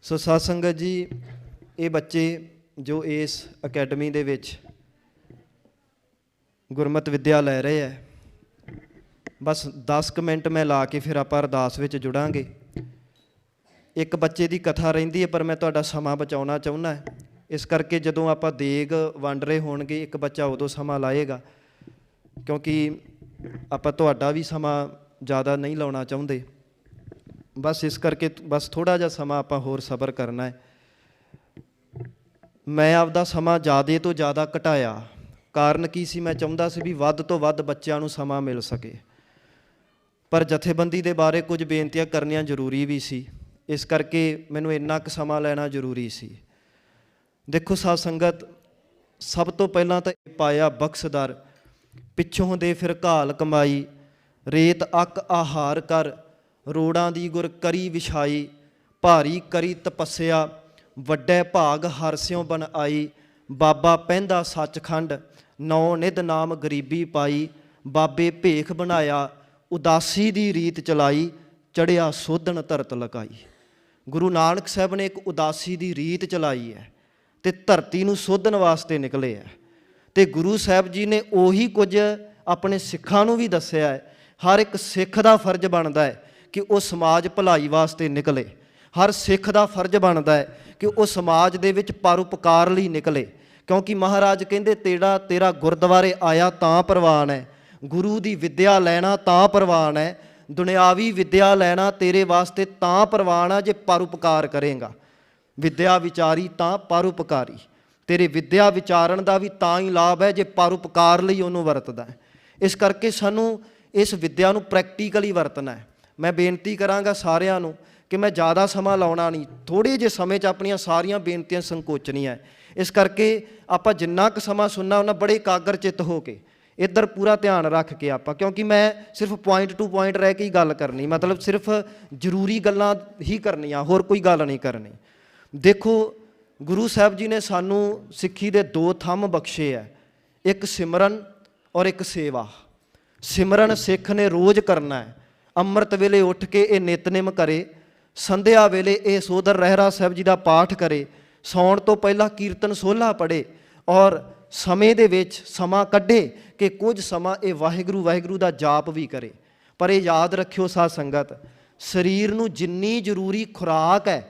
ਸੋ ਸਾਧ ਸੰਗਤ ਜੀ, ਇਹ ਬੱਚੇ ਜੋ ਇਸ ਅਕੈਡਮੀ ਦੇ ਵਿੱਚ ਗੁਰਮਤਿ ਵਿੱਦਿਆ ਲੈ ਰਹੇ ਹੈ, ਬਸ 10 ਕੁ ਮਿੰਟ ਮੈਂ ਲਾ ਕੇ ਫਿਰ ਆਪਾਂ ਅਰਦਾਸ ਵਿੱਚ ਜੁੜਾਂਗੇ। ਇੱਕ ਬੱਚੇ ਦੀ ਕਥਾ ਰਹਿੰਦੀ ਹੈ, ਪਰ ਮੈਂ ਤੁਹਾਡਾ ਸਮਾਂ ਬਚਾਉਣਾ ਚਾਹੁੰਦਾ ਹੈ। ਇਸ ਕਰਕੇ ਜਦੋਂ ਆਪਾਂ ਦੇਗ ਵੰਡ ਰਹੇ ਹੋਣਗੇ, ਇੱਕ ਬੱਚਾ ਉਦੋਂ ਸਮਾਂ ਲਾਏਗਾ, ਕਿਉਂਕਿ ਆਪਾਂ ਤੁਹਾਡਾ ਵੀ ਸਮਾਂ ਜ਼ਿਆਦਾ ਨਹੀਂ ਲਾਉਣਾ ਚਾਹੁੰਦੇ। ਬਸ ਇਸ ਕਰਕੇ ਬਸ ਥੋੜ੍ਹਾ ਜਿਹਾ ਸਮਾਂ ਆਪਾਂ ਹੋਰ ਸਬਰ ਕਰਨਾ ਹੈ। ਮੈਂ ਆਪਦਾ ਸਮਾਂ ਜ਼ਿਆਦਾ ਤੋਂ ਜ਼ਿਆਦਾ ਘਟਾਇਆ। ਕਾਰਨ ਕੀ ਸੀ? ਮੈਂ ਚਾਹੁੰਦਾ ਸੀ ਵੀ ਵੱਧ ਤੋਂ ਵੱਧ ਬੱਚਿਆਂ ਨੂੰ ਸਮਾਂ ਮਿਲ ਸਕੇ, ਪਰ ਜਥੇਬੰਦੀ ਦੇ ਬਾਰੇ ਕੁਝ ਬੇਨਤੀਆਂ ਕਰਨੀਆਂ ਜ਼ਰੂਰੀ ਵੀ ਸੀ। ਇਸ ਕਰਕੇ ਮੈਨੂੰ ਇੰਨਾ ਕੁ ਸਮਾਂ ਲੈਣਾ ਜ਼ਰੂਰੀ ਸੀ। ਦੇਖੋ ਸਾਧ ਸੰਗਤ, ਸਭ ਤੋਂ ਪਹਿਲਾਂ ਤਾਂ ਪਾਇਆ ਬਖਸ਼ਦਰ, ਪਿੱਛੋਂ ਦੇ ਫਿਰ ਘਾਲ ਕਮਾਈ, ਰੇਤ ਅੱਕ ਆਹਾਰ ਕਰ, ਰੋੜਾਂ ਦੀ ਗੁਰ ਕਰੀ ਵਿਛਾਈ, ਭਾਰੀ ਕਰੀ ਤਪੱਸਿਆ, ਵੱਡੇ ਭਾਗ ਹਰਸਿਓ ਬਨ ਆਈ, ਬਾਬਾ ਪਹਿੰਦਾ ਸੱਚਖੰਡ, ਨੌ ਨਿਧ ਨਾਮ ਗਰੀਬੀ ਪਾਈ, ਬਾਬੇ ਭੇਖ ਬਣਾਇਆ, ਉਦਾਸੀ ਦੀ ਰੀਤ ਚਲਾਈ, ਚੜ੍ਹਿਆ ਸੋਧਣ ਧਰਤ ਲਗਾਈ। ਗੁਰੂ ਨਾਨਕ ਸਾਹਿਬ ਨੇ ਇੱਕ ਉਦਾਸੀ ਦੀ ਰੀਤ ਚਲਾਈ ਹੈ ਅਤੇ ਧਰਤੀ ਨੂੰ ਸੋਧਣ ਵਾਸਤੇ ਨਿਕਲੇ ਹੈ। ਅਤੇ ਗੁਰੂ ਸਾਹਿਬ ਜੀ ਨੇ ਉਹੀ ਕੁਝ ਆਪਣੇ ਸਿੱਖਾਂ ਨੂੰ ਵੀ ਦੱਸਿਆ ਹੈ। ਹਰ ਇੱਕ ਸਿੱਖ ਦਾ ਫਰਜ਼ ਬਣਦਾ ਹੈ ਕਿ ਉਹ ਸਮਾਜ ਭਲਾਈ ਵਾਸਤੇ ਨਿਕਲੇ। ਹਰ ਸਿੱਖ ਦਾ ਫਰਜ਼ ਬਣਦਾ ਹੈ ਕਿ ਉਹ ਸਮਾਜ ਦੇ ਵਿੱਚ ਪਰਉਪਕਾਰ ਲਈ ਨਿਕਲੇ, ਕਿਉਂਕਿ ਮਹਾਰਾਜ ਕਹਿੰਦੇ ਤੇਰਾ ਗੁਰਦੁਆਰੇ ਆਇਆ ਤਾਂ ਪ੍ਰਵਾਨ ਹੈ, ਗੁਰੂ ਦੀ ਵਿੱਦਿਆ ਲੈਣਾ ਤਾਂ ਪ੍ਰਵਾਨ ਹੈ, ਦੁਨਿਆਵੀ ਵਿੱਦਿਆ ਲੈਣਾ ਤੇਰੇ ਵਾਸਤੇ ਤਾਂ ਪ੍ਰਵਾਨ ਆ ਜੇ ਪਰਉਪਕਾਰ ਕਰੇਗਾ। ਵਿੱਦਿਆ ਵਿਚਾਰੀ ਤਾਂ ਪਰਉਪਕਾਰੀ, ਤੇਰੇ ਵਿੱਦਿਆ ਵਿਚਾਰਨ ਦਾ ਵੀ ਤਾਂ ਹੀ ਲਾਭ ਹੈ ਜੇ ਪਰਉਪਕਾਰ ਲਈ ਉਹਨੂੰ ਵਰਤਦਾ ਹੈ। ਇਸ ਕਰਕੇ ਸਾਨੂੰ ਇਸ ਵਿੱਦਿਆ ਨੂੰ ਪ੍ਰੈਕਟੀਕਲੀ ਵਰਤਣਾ ਹੈ। ਮੈਂ ਬੇਨਤੀ ਕਰਾਂਗਾ ਸਾਰਿਆਂ ਨੂੰ ਕਿ ਮੈਂ ਜ਼ਿਆਦਾ ਸਮਾਂ ਲਾਉਣਾ ਨਹੀਂ, ਥੋੜ੍ਹੇ ਜਿਹੇ ਸਮੇਂ 'ਚ ਆਪਣੀਆਂ ਸਾਰੀਆਂ ਬੇਨਤੀਆਂ ਸੰਕੋਚਣੀਆਂ ਹੈ। ਇਸ ਕਰਕੇ ਆਪਾਂ ਜਿੰਨਾ ਕੁ ਸਮਾਂ ਸੁਣਨਾ ਉਹਨਾਂ ਬੜੇ ਇਕਾਗਰ ਚਿੱਤ ਹੋ ਕੇ ਇੱਧਰ ਪੂਰਾ ਧਿਆਨ ਰੱਖ ਕੇ ਆਪਾਂ, ਕਿਉਂਕਿ ਮੈਂ ਸਿਰਫ ਪੁਆਇੰਟ ਟੂ ਪੁਆਇੰਟ ਰਹਿ ਕੇ ਹੀ ਗੱਲ ਕਰਨੀ, ਮਤਲਬ ਸਿਰਫ ਜ਼ਰੂਰੀ ਗੱਲਾਂ ਹੀ ਕਰਨੀਆਂ, ਹੋਰ ਕੋਈ ਗੱਲ ਨਹੀਂ ਕਰਨੀ। ਦੇਖੋ, ਗੁਰੂ ਸਾਹਿਬ ਜੀ ਨੇ ਸਾਨੂੰ ਸਿੱਖੀ ਦੇ 2 ਥੰਮ ਬਖਸ਼ੇ ਹੈ, ਇੱਕ ਸਿਮਰਨ ਔਰ ਇੱਕ ਸੇਵਾ। ਸਿਮਰਨ ਸਿੱਖ ਨੇ ਰੋਜ਼ ਕਰਨਾ ਹੈ। ਅੰਮ੍ਰਿਤ ਵੇਲੇ ਉੱਠ ਕੇ ਇਹ ਨਿਤਨੇਮ ਕਰੇ, ਸੰਧਿਆ ਵੇਲੇ ਇਹ ਸੋਦਰ ਰਹਿਰਾ ਸਾਹਿਬ ਜੀ ਦਾ ਪਾਠ ਕਰੇ, ਸੌਣ ਤੋਂ ਪਹਿਲਾਂ ਕੀਰਤਨ ਸੋਹਲਾ ਪੜ੍ਹੇ, ਔਰ ਸਮੇਂ ਦੇ ਵਿੱਚ ਸਮਾਂ ਕੱਢੇ ਕਿ ਕੁਝ ਸਮਾਂ ਇਹ ਵਾਹਿਗੁਰੂ ਵਾਹਿਗੁਰੂ ਦਾ ਜਾਪ ਵੀ ਕਰੇ। ਪਰ ਇਹ ਯਾਦ ਰੱਖਿਓ ਸਾਧ ਸੰਗਤ, ਸਰੀਰ ਨੂੰ ਜਿੰਨੀ ਜ਼ਰੂਰੀ ਖੁਰਾਕ ਹੈ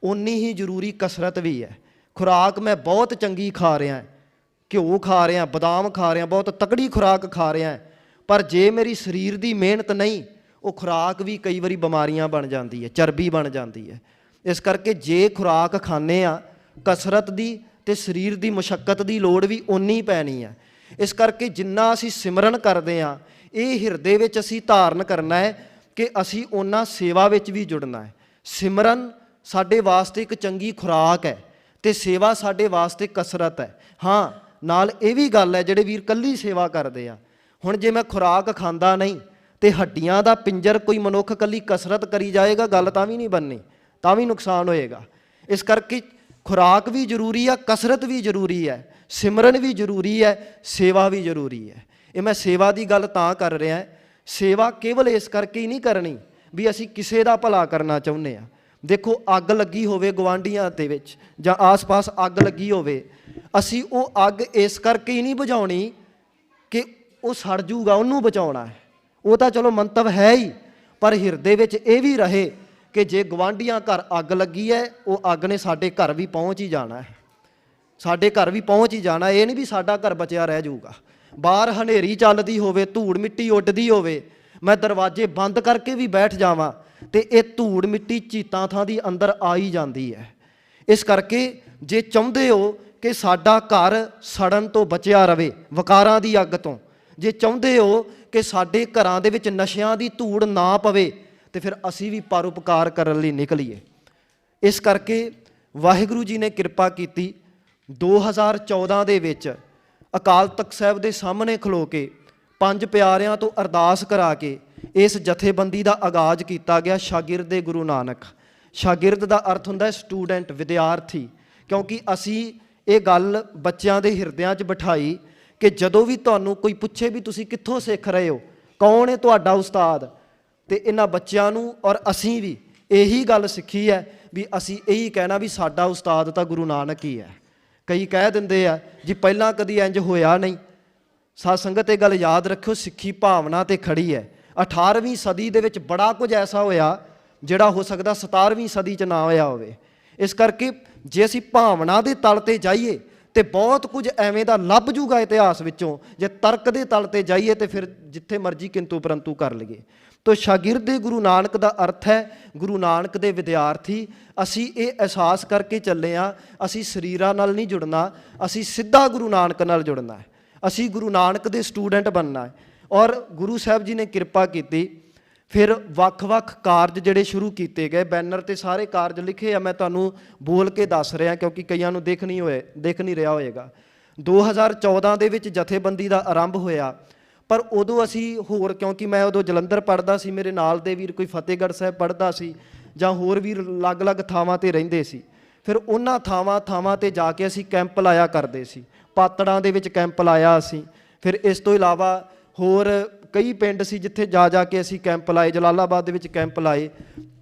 ਓਨੀ ਹੀ ਜ਼ਰੂਰੀ ਕਸਰਤ ਵੀ ਹੈ। ਖੁਰਾਕ ਮੈਂ ਬਹੁਤ ਚੰਗੀ ਖਾ ਰਿਹਾ, ਘਿਓ ਖਾ ਰਿਹਾ, ਬਦਾਮ ਖਾ ਰਿਹਾ, ਬਹੁਤ ਤਕੜੀ ਖੁਰਾਕ ਖਾ ਰਿਹਾ, ਪਰ ਜੇ ਮੇਰੀ ਸਰੀਰ ਦੀ ਮਿਹਨਤ ਨਹੀਂ, ਉਹ ਖੁਰਾਕ ਵੀ ਕਈ ਵਾਰੀ ਬਿਮਾਰੀਆਂ ਬਣ ਜਾਂਦੀ ਹੈ, ਚਰਬੀ ਬਣ ਜਾਂਦੀ ਹੈ। ਇਸ ਕਰਕੇ ਜੇ ਖੁਰਾਕ ਖਾਂਦੇ ਆ, ਕਸਰਤ ਦੀ ਅਤੇ ਸਰੀਰ ਦੀ ਮੁਸ਼ੱਕਤ ਦੀ ਲੋੜ ਵੀ ਓਨੀ ਪੈਣੀ ਹੈ। ਇਸ ਕਰਕੇ ਜਿੰਨਾ ਅਸੀਂ ਸਿਮਰਨ ਕਰਦੇ ਹਾਂ, ਇਹ ਹਿਰਦੇ ਵਿੱਚ ਅਸੀਂ ਧਾਰਨ ਕਰਨਾ ਹੈ ਕਿ ਅਸੀਂ ਉਹਨਾਂ ਸੇਵਾ ਵਿੱਚ ਵੀ ਜੁੜਨਾ ਹੈ। ਸਿਮਰਨ ਸਾਡੇ ਵਾਸਤੇ ਇੱਕ ਚੰਗੀ ਖੁਰਾਕ ਹੈ ਅਤੇ ਸੇਵਾ ਸਾਡੇ ਵਾਸਤੇ ਕਸਰਤ ਹੈ। ਹਾਂ, ਨਾਲ ਇਹ ਵੀ ਗੱਲ ਹੈ ਜਿਹੜੇ ਵੀਰ ਇਕੱਲੀ ਸੇਵਾ ਕਰਦੇ ਆ, ਹੁਣ ਜੇ ਮੈਂ ਖੁਰਾਕ ਖਾਂਦਾ ਨਹੀਂ ਅਤੇ ਹੱਡੀਆਂ ਦਾ ਪਿੰਜਰ ਕੋਈ ਮਨੁੱਖ ਇਕੱਲੀ ਕਸਰਤ ਕਰੀ ਜਾਏਗਾ, ਗੱਲ ਤਾਂ ਵੀ ਨਹੀਂ ਬਣਨੀ, ਤਾਂ ਵੀ ਨੁਕਸਾਨ ਹੋਏਗਾ। ਇਸ ਕਰਕੇ ਖੁਰਾਕ ਵੀ ਜ਼ਰੂਰੀ ਆ, ਕਸਰਤ ਵੀ ਜ਼ਰੂਰੀ ਹੈ, ਸਿਮਰਨ ਵੀ ਜ਼ਰੂਰੀ ਹੈ, ਸੇਵਾ ਵੀ ਜ਼ਰੂਰੀ ਹੈ। ਇਹ ਮੈਂ ਸੇਵਾ ਦੀ ਗੱਲ ਤਾਂ ਕਰ ਰਿਹਾ, ਸੇਵਾ ਕੇਵਲ ਇਸ ਕਰਕੇ ਹੀ ਨਹੀਂ ਕਰਨੀ ਵੀ ਅਸੀਂ ਕਿਸੇ ਦਾ ਭਲਾ ਕਰਨਾ ਚਾਹੁੰਦੇ ਹਾਂ। ਦੇਖੋ, ਅੱਗ ਲੱਗੀ ਹੋਵੇ ਗੁਆਂਢੀਆਂ ਦੇ ਵਿੱਚ ਜਾਂ ਆਸ-ਪਾਸ ਅੱਗ ਲੱਗੀ ਹੋਵੇ, ਅਸੀਂ ਉਹ ਅੱਗ ਇਸ ਕਰਕੇ ਹੀ ਨਹੀਂ ਬੁਝਾਉਣੀ ਕਿ ਉਹ ਸੜ ਜੂਗਾ, ਉਹਨੂੰ ਬਚਾਉਣਾ ਹੈ। ਉਹ ਤਾਂ ਚਲੋ ਮੰਤਵ ਹੈ ਹੀ, ਪਰ ਹਿਰਦੇ ਵਿੱਚ ਇਹ ਵੀ ਰਹੇ ਕਿ ਜੇ ਗੁਆਂਢੀਆਂ ਘਰ ਅੱਗ ਲੱਗੀ ਹੈ, ਉਹ ਅੱਗ ਨੇ ਸਾਡੇ ਘਰ ਵੀ ਪਹੁੰਚ ਹੀ ਜਾਣਾ ਹੈ, ਸਾਡੇ ਘਰ ਵੀ ਪਹੁੰਚ ਹੀ ਜਾਣਾ। ਇਹ ਨਹੀਂ ਵੀ ਸਾਡਾ ਘਰ ਬਚਿਆ ਰਹਿ ਜਾਊਗਾ। ਬਾਹਰ ਹਨੇਰੀ ਚੱਲਦੀ ਹੋਵੇ, ਧੂੜ ਮਿੱਟੀ ਉੱਡਦੀ ਹੋਵੇ, ਮੈਂ ਦਰਵਾਜ਼ੇ ਬੰਦ ਕਰਕੇ ਵੀ ਬੈਠ ਜਾਵਾਂ ਅਤੇ ਇਹ ਧੂੜ ਮਿੱਟੀ ਚੀਤਾਂ ਥਾਂ ਦੀ ਅੰਦਰ ਆ ਹੀ ਜਾਂਦੀ ਹੈ। ਇਸ ਕਰਕੇ ਜੇ ਚਾਹੁੰਦੇ ਹੋ ਕਿ ਸਾਡਾ ਘਰ ਸੜਨ ਤੋਂ ਬਚਿਆ ਰਵੇ, ਵਿਕਾਰਾਂ ਦੀ ਅੱਗ ਤੋਂ, ਜੇ ਚਾਹੁੰਦੇ ਹੋ ਕਿ ਸਾਡੇ ਘਰਾਂ ਦੇ ਵਿੱਚ ਨਸ਼ਿਆਂ ਦੀ ਧੂੜ ਨਾ ਪਵੇ, ਅਤੇ ਫਿਰ ਅਸੀਂ ਵੀ ਪਰਉਪਕਾਰ ਕਰਨ ਲਈ ਨਿਕਲੀਏ। ਇਸ ਕਰਕੇ ਵਾਹਿਗੁਰੂ ਜੀ ਨੇ ਕਿਰਪਾ ਕੀਤੀ, 2014 ਦੇ ਵਿੱਚ ਅਕਾਲ ਤਖਤ ਸਾਹਿਬ ਦੇ ਸਾਹਮਣੇ ਖਲੋ ਕੇ 5 ਪਿਆਰਿਆਂ ਤੋਂ ਅਰਦਾਸ ਕਰਾ ਕੇ ਇਸ ਜਥੇਬੰਦੀ ਦਾ ਆਗਾਜ਼ ਕੀਤਾ ਗਿਆ, ਸ਼ਾਗਿਰਦ ਗੁਰੂ ਨਾਨਕ। ਸ਼ਾਗਿਰਦ ਦਾ ਅਰਥ ਹੁੰਦਾ ਸਟੂਡੈਂਟ, ਵਿਦਿਆਰਥੀ, ਕਿਉਂਕਿ ਅਸੀਂ ਇਹ ਗੱਲ ਬੱਚਿਆਂ ਦੇ ਹਿਰਦਿਆਂ 'ਚ ਬਿਠਾਈ ਕਿ ਜਦੋਂ ਵੀ ਤੁਹਾਨੂੰ ਕੋਈ ਪੁੱਛੇ ਵੀ ਤੁਸੀਂ ਕਿੱਥੋਂ ਸਿੱਖ ਰਹੇ ਹੋ, ਕੌਣ ਹੈ ਤੁਹਾਡਾ ਉਸਤਾਦ, ਅਤੇ ਇਹਨਾਂ ਬੱਚਿਆਂ ਨੂੰ ਔਰ ਅਸੀਂ ਵੀ ਇਹੀ ਗੱਲ ਸਿੱਖੀ ਹੈ ਵੀ ਅਸੀਂ ਇਹੀ ਕਹਿਣਾ ਵੀ ਸਾਡਾ ਉਸਤਾਦ ਤਾਂ ਗੁਰੂ ਨਾਨਕ ਹੀ ਹੈ। ਕਈ ਕਹਿ ਦਿੰਦੇ ਆ ਜੀ ਪਹਿਲਾਂ ਕਦੀ ਇੰਜ ਹੋਇਆ ਨਹੀਂ। ਸਾਧ ਸੰਗਤ ਇਹ ਗੱਲ ਯਾਦ ਰੱਖਿਓ, ਸਿੱਖੀ ਭਾਵਨਾ ਤੇ ਖੜੀ ਹੈ। 18ਵੀਂ ਸਦੀ ਦੇ ਵਿੱਚ ਬੜਾ ਕੁਝ ਐਸਾ ਹੋਇਆ ਜਿਹੜਾ ਹੋ ਸਕਦਾ 17ਵੀਂ ਸਦੀ 'ਚ ਨਾ ਹੋਇਆ ਹੋਵੇ। ਇਸ ਕਰਕੇ ਜੇ ਅਸੀਂ ਭਾਵਨਾ ਦੇ ਤਲ 'ਤੇ ਜਾਈਏ ਤੇ ਬਹੁਤ ਕੁਝ ਐਵੇਂ ਦਾ ਲੱਭ ਜੂਗਾ ਇਤਿਹਾਸ ਵਿੱਚੋਂ। ਜੇ ਤਰਕ ਦੇ ਤਲ 'ਤੇ ਜਾਈਏ ਤੇ ਫਿਰ ਜਿੱਥੇ ਮਰਜ਼ੀ ਕਿੰਤੂ ਪਰੰਤੂ ਕਰ ਲਈਏ। ਤੋ ਸ਼ਾਗਿਰਦੇ ਗੁਰੂ ਨਾਨਕ ਦਾ ਅਰਥ ਹੈ ਗੁਰੂ ਨਾਨਕ ਦੇ ਵਿਦਿਆਰਥੀ। ਅਸੀਂ ਇਹ ਅਹਿਸਾਸ ਕਰਕੇ ਚੱਲੇ ਹਾਂ, ਅਸੀਂ ਸਰੀਰਾਂ ਨਾਲ ਨਹੀਂ ਜੁੜਨਾ, ਅਸੀਂ ਸਿੱਧਾ ਗੁਰੂ ਨਾਨਕ ਨਾਲ ਜੁੜਨਾ ਹੈ। ਅਸੀਂ ਗੁਰੂ ਨਾਨਕ ਦੇ ਸਟੂਡੈਂਟ ਬਣਨਾ ਹੈ। ਔਰ ਗੁਰੂ ਸਾਹਿਬ ਜੀ ਨੇ ਕਿਰਪਾ ਕੀਤੀ, ਫਿਰ ਵੱਖ-ਵੱਖ ਕਾਰਜ ਜਿਹੜੇ ਸ਼ੁਰੂ ਕੀਤੇ ਗਏ। ਬੈਨਰ 'ਤੇ ਸਾਰੇ ਕਾਰਜ ਲਿਖੇ ਆ, ਮੈਂ ਤੁਹਾਨੂੰ ਬੋਲ ਕੇ ਦੱਸ ਰਿਹਾ ਕਿਉਂਕਿ ਕਈਆਂ ਨੂੰ ਦਿਖ ਨਹੀਂ ਰਿਹਾ ਹੋਏਗਾ। 2014 ਦੇ ਵਿੱਚ ਜਥੇਬੰਦੀ ਦਾ ਆਰੰਭ ਹੋਇਆ, ਪਰ ਉਦੋਂ ਅਸੀਂ ਹੋਰ, ਕਿਉਂਕਿ ਮੈਂ ਉਦੋਂ ਜਲੰਧਰ ਪੜ੍ਹਦਾ ਸੀ, ਮੇਰੇ ਨਾਲ ਦੇ ਵੀਰ ਕੋਈ ਫਤਿਹਗੜ੍ਹ ਸਾਹਿਬ ਪੜ੍ਹਦਾ ਸੀ ਜਾਂ ਹੋਰ ਵੀਰ ਅਲੱਗ-ਅਲੱਗ ਥਾਵਾਂ 'ਤੇ ਰਹਿੰਦੇ ਸੀ। ਫਿਰ ਉਹਨਾਂ ਥਾਵਾਂ 'ਤੇ ਜਾ ਕੇ ਅਸੀਂ ਕੈਂਪ ਲਾਇਆ ਕਰਦੇ ਸੀ। ਪਾਤੜਾਂ ਦੇ ਵਿੱਚ ਕੈਂਪ ਲਾਇਆ ਅਸੀਂ। ਫਿਰ ਇਸ ਤੋਂ ਇਲਾਵਾ ਹੋਰ ਕਈ ਪਿੰਡ ਸੀ ਜਿੱਥੇ ਜਾ ਕੇ ਅਸੀਂ ਕੈਂਪ ਲਾਏ। ਜਲਾਲਾਬਾਦ ਦੇ ਵਿੱਚ ਕੈਂਪ ਲਾਏ,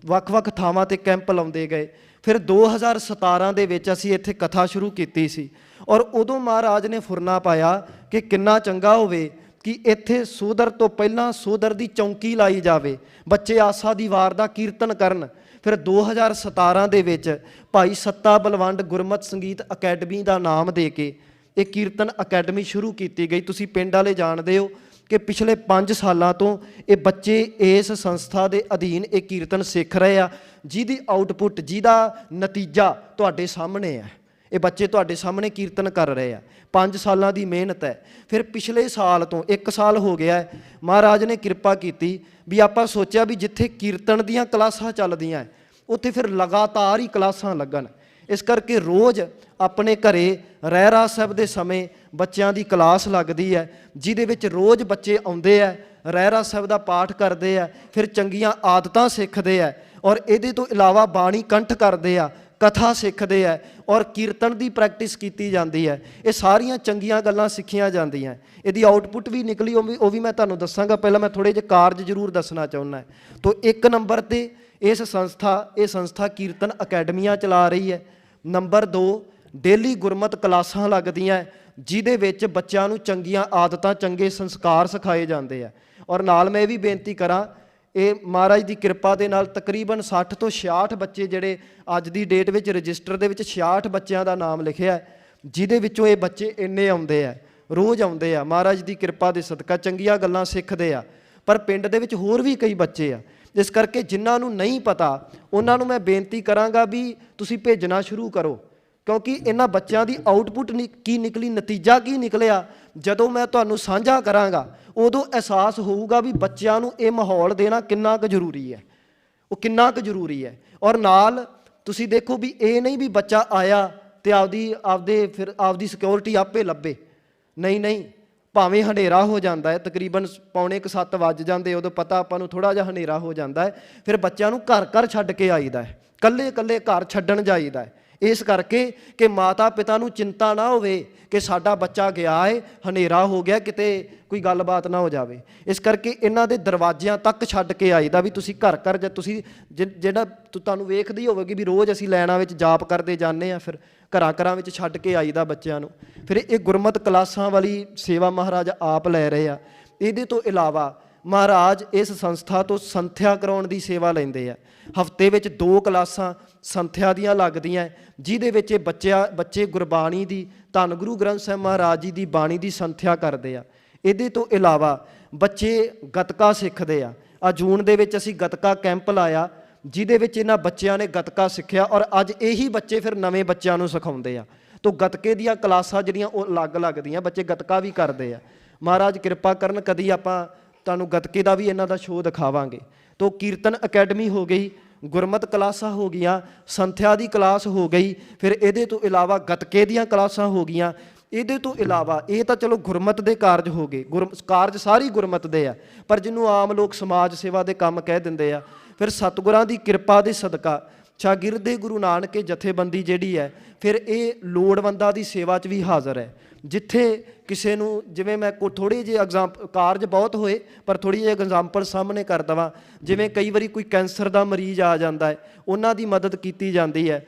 ਵੱਖ-ਵੱਖ ਥਾਵਾਂ 'ਤੇ ਕੈਂਪ ਲਾਉਂਦੇ ਗਏ। ਫਿਰ 2017 ਦੇ ਵਿੱਚ ਅਸੀਂ ਇੱਥੇ ਕਥਾ ਸ਼ੁਰੂ ਕੀਤੀ ਸੀ। ਔਰ ਉਦੋਂ ਮਹਾਰਾਜ ਨੇ ਫੁਰਨਾ ਪਾਇਆ ਕਿ ਕਿੰਨਾ ਚੰਗਾ ਹੋਵੇ ਕਿ ਇੱਥੇ ਸੋਦਰ ਤੋਂ ਪਹਿਲਾਂ ਸੋਦਰ ਦੀ ਚੌਂਕੀ ਲਾਈ ਜਾਵੇ, ਬੱਚੇ ਆਸਾ ਦੀ ਵਾਰ ਦਾ ਕੀਰਤਨ ਕਰਨ। ਫਿਰ 2017 ਦੇ ਵਿੱਚ ਭਾਈ ਸੱਤਾ ਬਲਵੰਡ ਗੁਰਮਤਿ ਸੰਗੀਤ ਅਕੈਡਮੀ ਦਾ ਨਾਮ ਦੇ ਕੇ ਇਹ ਕੀਰਤਨ ਅਕੈਡਮੀ ਸ਼ੁਰੂ ਕੀਤੀ ਗਈ। ਤੁਸੀਂ ਪਿੰਡ ਵਾਲੇ ਜਾਣਦੇ ਹੋ ਕਿ ਪਿਛਲੇ 5 ਸਾਲਾਂ ਤੋਂ ਇਹ ਬੱਚੇ ਇਸ ਸੰਸਥਾ ਦੇ ਅਧੀਨ ਇਹ ਕੀਰਤਨ ਸਿੱਖ ਰਹੇ ਆ, ਜਿਹਦੀ ਆਊਟਪੁੱਟ, ਜਿਹਦਾ ਨਤੀਜਾ ਤੁਹਾਡੇ ਸਾਹਮਣੇ ਹੈ। ਇਹ ਬੱਚੇ ਤੁਹਾਡੇ ਸਾਹਮਣੇ ਕੀਰਤਨ ਕਰ ਰਹੇ ਆ। 5 ਸਾਲਾਂ ਦੀ ਮਿਹਨਤ ਹੈ। ਫਿਰ ਪਿਛਲੇ ਸਾਲ ਤੋਂ 1 ਸਾਲ ਹੋ ਗਿਆ ਹੈ, ਮਹਾਰਾਜ ਨੇ ਕਿਰਪਾ ਕੀਤੀ ਵੀ ਆਪਾਂ ਸੋਚਿਆ ਵੀ ਜਿੱਥੇ ਕੀਰਤਨ ਦੀਆਂ ਕਲਾਸਾਂ ਚੱਲਦੀਆਂ ਉੱਥੇ ਫਿਰ ਲਗਾਤਾਰ ਹੀ ਕਲਾਸਾਂ ਲੱਗਣ। ਇਸ ਕਰਕੇ ਰੋਜ਼ ਆਪਣੇ ਘਰੇ ਰਹਿਰਾਸ ਸਾਹਿਬ ਦੇ ਸਮੇਂ ਬੱਚਿਆਂ ਦੀ ਕਲਾਸ ਲੱਗਦੀ ਹੈ, ਜਿਹਦੇ ਵਿੱਚ ਰੋਜ਼ ਬੱਚੇ ਆਉਂਦੇ ਆ, ਰਹਿਰਾਸ ਸਾਹਿਬ ਦਾ ਪਾਠ ਕਰਦੇ ਆ, ਫਿਰ ਚੰਗੀਆਂ ਆਦਤਾਂ ਸਿੱਖਦੇ ਆ। ਔਰ ਇਹਦੇ ਤੋਂ ਇਲਾਵਾ ਬਾਣੀ ਕੰਠ ਕਰਦੇ ਆ, ਕਥਾ ਸਿੱਖਦੇ ਆ, ਔਰ ਕੀਰਤਨ ਦੀ ਪ੍ਰੈਕਟਿਸ ਕੀਤੀ ਜਾਂਦੀ ਹੈ। ਇਹ ਸਾਰੀਆਂ ਚੰਗੀਆਂ ਗੱਲਾਂ ਸਿੱਖੀਆਂ ਜਾਂਦੀਆਂ। ਇਹਦੀ ਆਊਟਪੁੱਟ ਵੀ ਨਿਕਲੀ, ਉਹ ਵੀ ਮੈਂ ਤੁਹਾਨੂੰ ਦੱਸਾਂਗਾ। ਪਹਿਲਾਂ ਮੈਂ ਥੋੜ੍ਹੇ ਜਿਹੇ ਕਾਰਜ ਜ਼ਰੂਰ ਦੱਸਣਾ ਚਾਹੁੰਦਾ। ਤੋ 1 ਨੰਬਰ 'ਤੇ ਇਹ ਸੰਸਥਾ ਕੀਰਤਨ ਅਕੈਡਮੀਆਂ ਚਲਾ ਰਹੀ ਹੈ। ਨੰਬਰ 2, ਡੇਲੀ ਗੁਰਮਤਿ ਕਲਾਸਾਂ ਲੱਗਦੀਆਂ, ਜਿਹਦੇ ਵਿੱਚ ਬੱਚਿਆਂ ਨੂੰ ਚੰਗੀਆਂ ਆਦਤਾਂ, ਚੰਗੇ ਸੰਸਕਾਰ ਸਿਖਾਏ ਜਾਂਦੇ ਆ। ਔਰ ਨਾਲ ਮੈਂ ਇਹ ਵੀ ਬੇਨਤੀ ਕਰਾਂ, ਇਹ ਮਹਾਰਾਜ ਦੀ ਕਿਰਪਾ ਦੇ ਨਾਲ ਤਕਰੀਬਨ 60 ਤੋਂ 66 ਬੱਚੇ ਜਿਹੜੇ ਅੱਜ ਦੀ ਡੇਟ ਵਿੱਚ ਰਜਿਸਟਰ ਦੇ ਵਿੱਚ 66 ਬੱਚਿਆਂ ਦਾ ਨਾਮ ਲਿਖਿਆ, ਜਿਹਦੇ ਵਿੱਚੋਂ ਇਹ ਬੱਚੇ ਇੰਨੇ ਆਉਂਦੇ ਆ, ਰੋਜ਼ ਆਉਂਦੇ ਆ। ਮਹਾਰਾਜ ਦੀ ਕਿਰਪਾ ਦੇ ਸਦਕਾ ਚੰਗੀਆਂ ਗੱਲਾਂ ਸਿੱਖਦੇ ਆ। ਪਰ ਪਿੰਡ ਦੇ ਵਿੱਚ ਹੋਰ ਵੀ ਕਈ ਬੱਚੇ ਆ। ਇਸ ਕਰਕੇ ਜਿਨ੍ਹਾਂ ਨੂੰ ਨਹੀਂ ਪਤਾ ਉਹਨਾਂ ਨੂੰ ਮੈਂ ਬੇਨਤੀ ਕਰਾਂਗਾ ਵੀ ਤੁਸੀਂ ਭੇਜਣਾ ਸ਼ੁਰੂ ਕਰੋ, ਕਿਉਂਕਿ ਇਹਨਾਂ ਬੱਚਿਆਂ ਦੀ ਆਊਟਪੁੱਟ ਕੀ ਨਿਕਲੀ, ਨਤੀਜਾ ਕੀ ਨਿਕਲਿਆ, ਜਦੋਂ ਮੈਂ ਤੁਹਾਨੂੰ ਸਾਂਝਾ ਕਰਾਂਗਾ ਉਦੋਂ ਅਹਿਸਾਸ ਹੋਊਗਾ ਵੀ ਬੱਚਿਆਂ ਨੂੰ ਇਹ ਮਾਹੌਲ ਦੇਣਾ ਕਿੰਨਾ ਕੁ ਜ਼ਰੂਰੀ ਹੈ, ਉਹ ਕਿੰਨਾ ਕੁ ਜ਼ਰੂਰੀ ਹੈ। ਔਰ ਨਾਲ ਤੁਸੀਂ ਦੇਖੋ ਵੀ ਇਹ ਨਹੀਂ ਵੀ ਬੱਚਾ ਆਇਆ ਤੇ ਆਪਦੀ ਸਿਕਿਉਰਿਟੀ ਆਪੇ ਲੱਭੇ। ਨਹੀਂ, ਭਾਵੇਂ ਹਨੇਰਾ ਹੋ ਜਾਂਦਾ ਹੈ, ਤਕਰੀਬਨ 6:45 ਵੱਜ ਜਾਂਦੇ, ਉਦੋਂ ਪਤਾ ਆਪਾਂ ਨੂੰ ਥੋੜ੍ਹਾ ਜਿਹਾ ਹਨੇਰਾ ਹੋ ਜਾਂਦਾ ਹੈ। ਫਿਰ ਬੱਚਿਆਂ ਨੂੰ ਘਰ ਛੱਡ ਕੇ ਆਈਦਾ ਹੈ, ਇਕੱਲੇ ਘਰ ਛੱਡਣ ਜਾਈਦਾ ਹੈ। ਇਸ ਕਰਕੇ ਕਿ ਮਾਤਾ ਪਿਤਾ ਨੂੰ ਚਿੰਤਾ ਨਾ ਹੋਵੇ ਕਿ ਸਾਡਾ ਬੱਚਾ ਗਿਆ ਹੈ, ਹਨੇਰਾ ਹੋ ਗਿਆ, ਕਿਤੇ ਕੋਈ ਗੱਲਬਾਤ ਨਾ ਹੋ ਜਾਵੇ। ਇਸ ਕਰਕੇ ਇਹਨਾਂ ਦੇ ਦਰਵਾਜ਼ਿਆਂ ਤੱਕ ਛੱਡ ਕੇ ਆਈਦਾ ਵੀ ਤੁਸੀਂ ਘਰ ਜਾਂ ਤੁਸੀਂ ਜਿਹੜਾ ਤੁਹਾਨੂੰ ਵੇਖਦੀ ਹੋਵੇਗੀ ਵੀ ਰੋਜ਼ ਅਸੀਂ ਲਾਈਨਾਂ ਵਿੱਚ ਜਾਪ ਕਰਦੇ ਜਾਂਦੇ ਹਾਂ, ਫਿਰ ਘਰਾਂ ਵਿੱਚ ਛੱਡ ਕੇ ਆਈਦਾ ਬੱਚਿਆਂ ਨੂੰ। ਫਿਰ ਇਹ ਗੁਰਮਤਿ ਕਲਾਸਾਂ ਵਾਲੀ ਸੇਵਾ ਮਹਾਰਾਜ ਆਪ ਲੈ ਰਹੇ ਆ। ਇਹਦੇ ਤੋਂ ਇਲਾਵਾ ਮਹਾਰਾਜ ਇਸ ਸੰਸਥਾ ਤੋਂ ਸੰਥਿਆ ਕਰਾਉਣ ਦੀ ਸੇਵਾ ਲੈਂਦੇ ਆ। ਹਫ਼ਤੇ ਵਿੱਚ 2 ਕਲਾਸਾਂ ਸੰਥਿਆ ਦੀਆਂ ਲੱਗਦੀਆਂ, ਜਿਹਦੇ ਵਿੱਚ ਇਹ ਬੱਚੇ ਗੁਰਬਾਣੀ ਦੀ, ਧੰਨ ਗੁਰੂ ਗ੍ਰੰਥ ਸਾਹਿਬ ਮਹਾਰਾਜ ਜੀ ਦੀ ਬਾਣੀ ਦੀ ਸੰਥਿਆ ਕਰਦੇ ਆ। ਇਹਦੇ ਤੋਂ ਇਲਾਵਾ ਬੱਚੇ ਗੱਤਕਾ ਸਿੱਖਦੇ ਆ। ਜੂਨ ਦੇ ਵਿੱਚ ਅਸੀਂ ਗੱਤਕਾ ਕੈਂਪ ਲਾਇਆ, ਜਿਹਦੇ ਵਿੱਚ ਇਹਨਾਂ ਬੱਚਿਆਂ ਨੇ ਗੱਤਕਾ ਸਿੱਖਿਆ। ਔਰ ਅੱਜ ਇਹੀ ਬੱਚੇ ਫਿਰ ਨਵੇਂ ਬੱਚਿਆਂ ਨੂੰ ਸਿਖਾਉਂਦੇ ਆ। ਤੋ ਗੱਤਕੇ ਦੀਆਂ ਕਲਾਸਾਂ ਜਿਹੜੀਆਂ ਉਹ ਅਲੱਗ ਲੱਗਦੀਆਂ, ਬੱਚੇ ਗੱਤਕਾ ਵੀ ਕਰਦੇ ਆ। ਮਹਾਰਾਜ ਕਿਰਪਾ ਕਰਨ ਕਦੀ ਆਪਾਂ ਤੁਹਾਨੂੰ ਗੱਤਕੇ ਦਾ ਵੀ ਇਹਨਾਂ ਦਾ ਸ਼ੋਅ ਦਿਖਾਵਾਂਗੇ। ਤੋ ਕੀਰਤਨ ਅਕੈਡਮੀ ਹੋ ਗਈ, ਗੁਰਮਤਿ ਕਲਾਸਾਂ ਹੋ ਗਈਆਂ, ਸੰਥਿਆ ਦੀ ਕਲਾਸ ਹੋ ਗਈ, ਫਿਰ ਇਹਦੇ ਤੋਂ ਇਲਾਵਾ ਗੱਤਕੇ ਦੀਆਂ ਕਲਾਸਾਂ ਹੋ ਗਈਆਂ। ਇਹਦੇ ਤੋਂ ਇਲਾਵਾ ਇਹ ਤਾਂ ਚਲੋ ਗੁਰਮਤਿ ਦੇ ਕਾਰਜ ਹੋ ਗਏ, ਕਾਰਜ ਸਾਰੀ ਗੁਰਮਤਿ ਦੇ ਆ, ਪਰ ਜਿਹਨੂੰ ਆਮ ਲੋਕ ਸਮਾਜ ਸੇਵਾ ਦੇ ਕੰਮ ਕਹਿ ਦਿੰਦੇ ਆ। ਫਿਰ ਸਤਿਗੁਰਾਂ ਦੀ ਕਿਰਪਾ ਦੇ ਸਦਕਾ ਸ਼ਾਗਿਰਦੇ ਗੁਰੂ ਨਾਨਕ ਜਥੇਬੰਦੀ ਜਿਹੜੀ ਹੈ, ਫਿਰ ਇਹ ਲੋੜਵੰਦਾਂ ਦੀ ਸੇਵਾ 'ਚ ਵੀ ਹਾਜ਼ਰ ਹੈ। ਜਿੱਥੇ ਕਿਸੇ ਨੂੰ, ਜਿਵੇਂ ਮੈਂ ਥੋੜ੍ਹੇ ਜਿਹੇ ਕਾਰਜ ਬਹੁਤ ਹੋਏ ਪਰ ਥੋੜ੍ਹੀ ਜਿਹੀ ਐਗਜ਼ਾਮਪਲ ਸਾਹਮਣੇ ਕਰ ਦੇਵਾਂ। ਜਿਵੇਂ ਕਈ ਵਾਰੀ ਕੋਈ ਕੈਂਸਰ ਦਾ ਮਰੀਜ਼ ਆ ਜਾਂਦਾ ਹੈ, ਉਹਨਾਂ ਦੀ ਮਦਦ ਕੀਤੀ ਜਾਂਦੀ ਹੈ।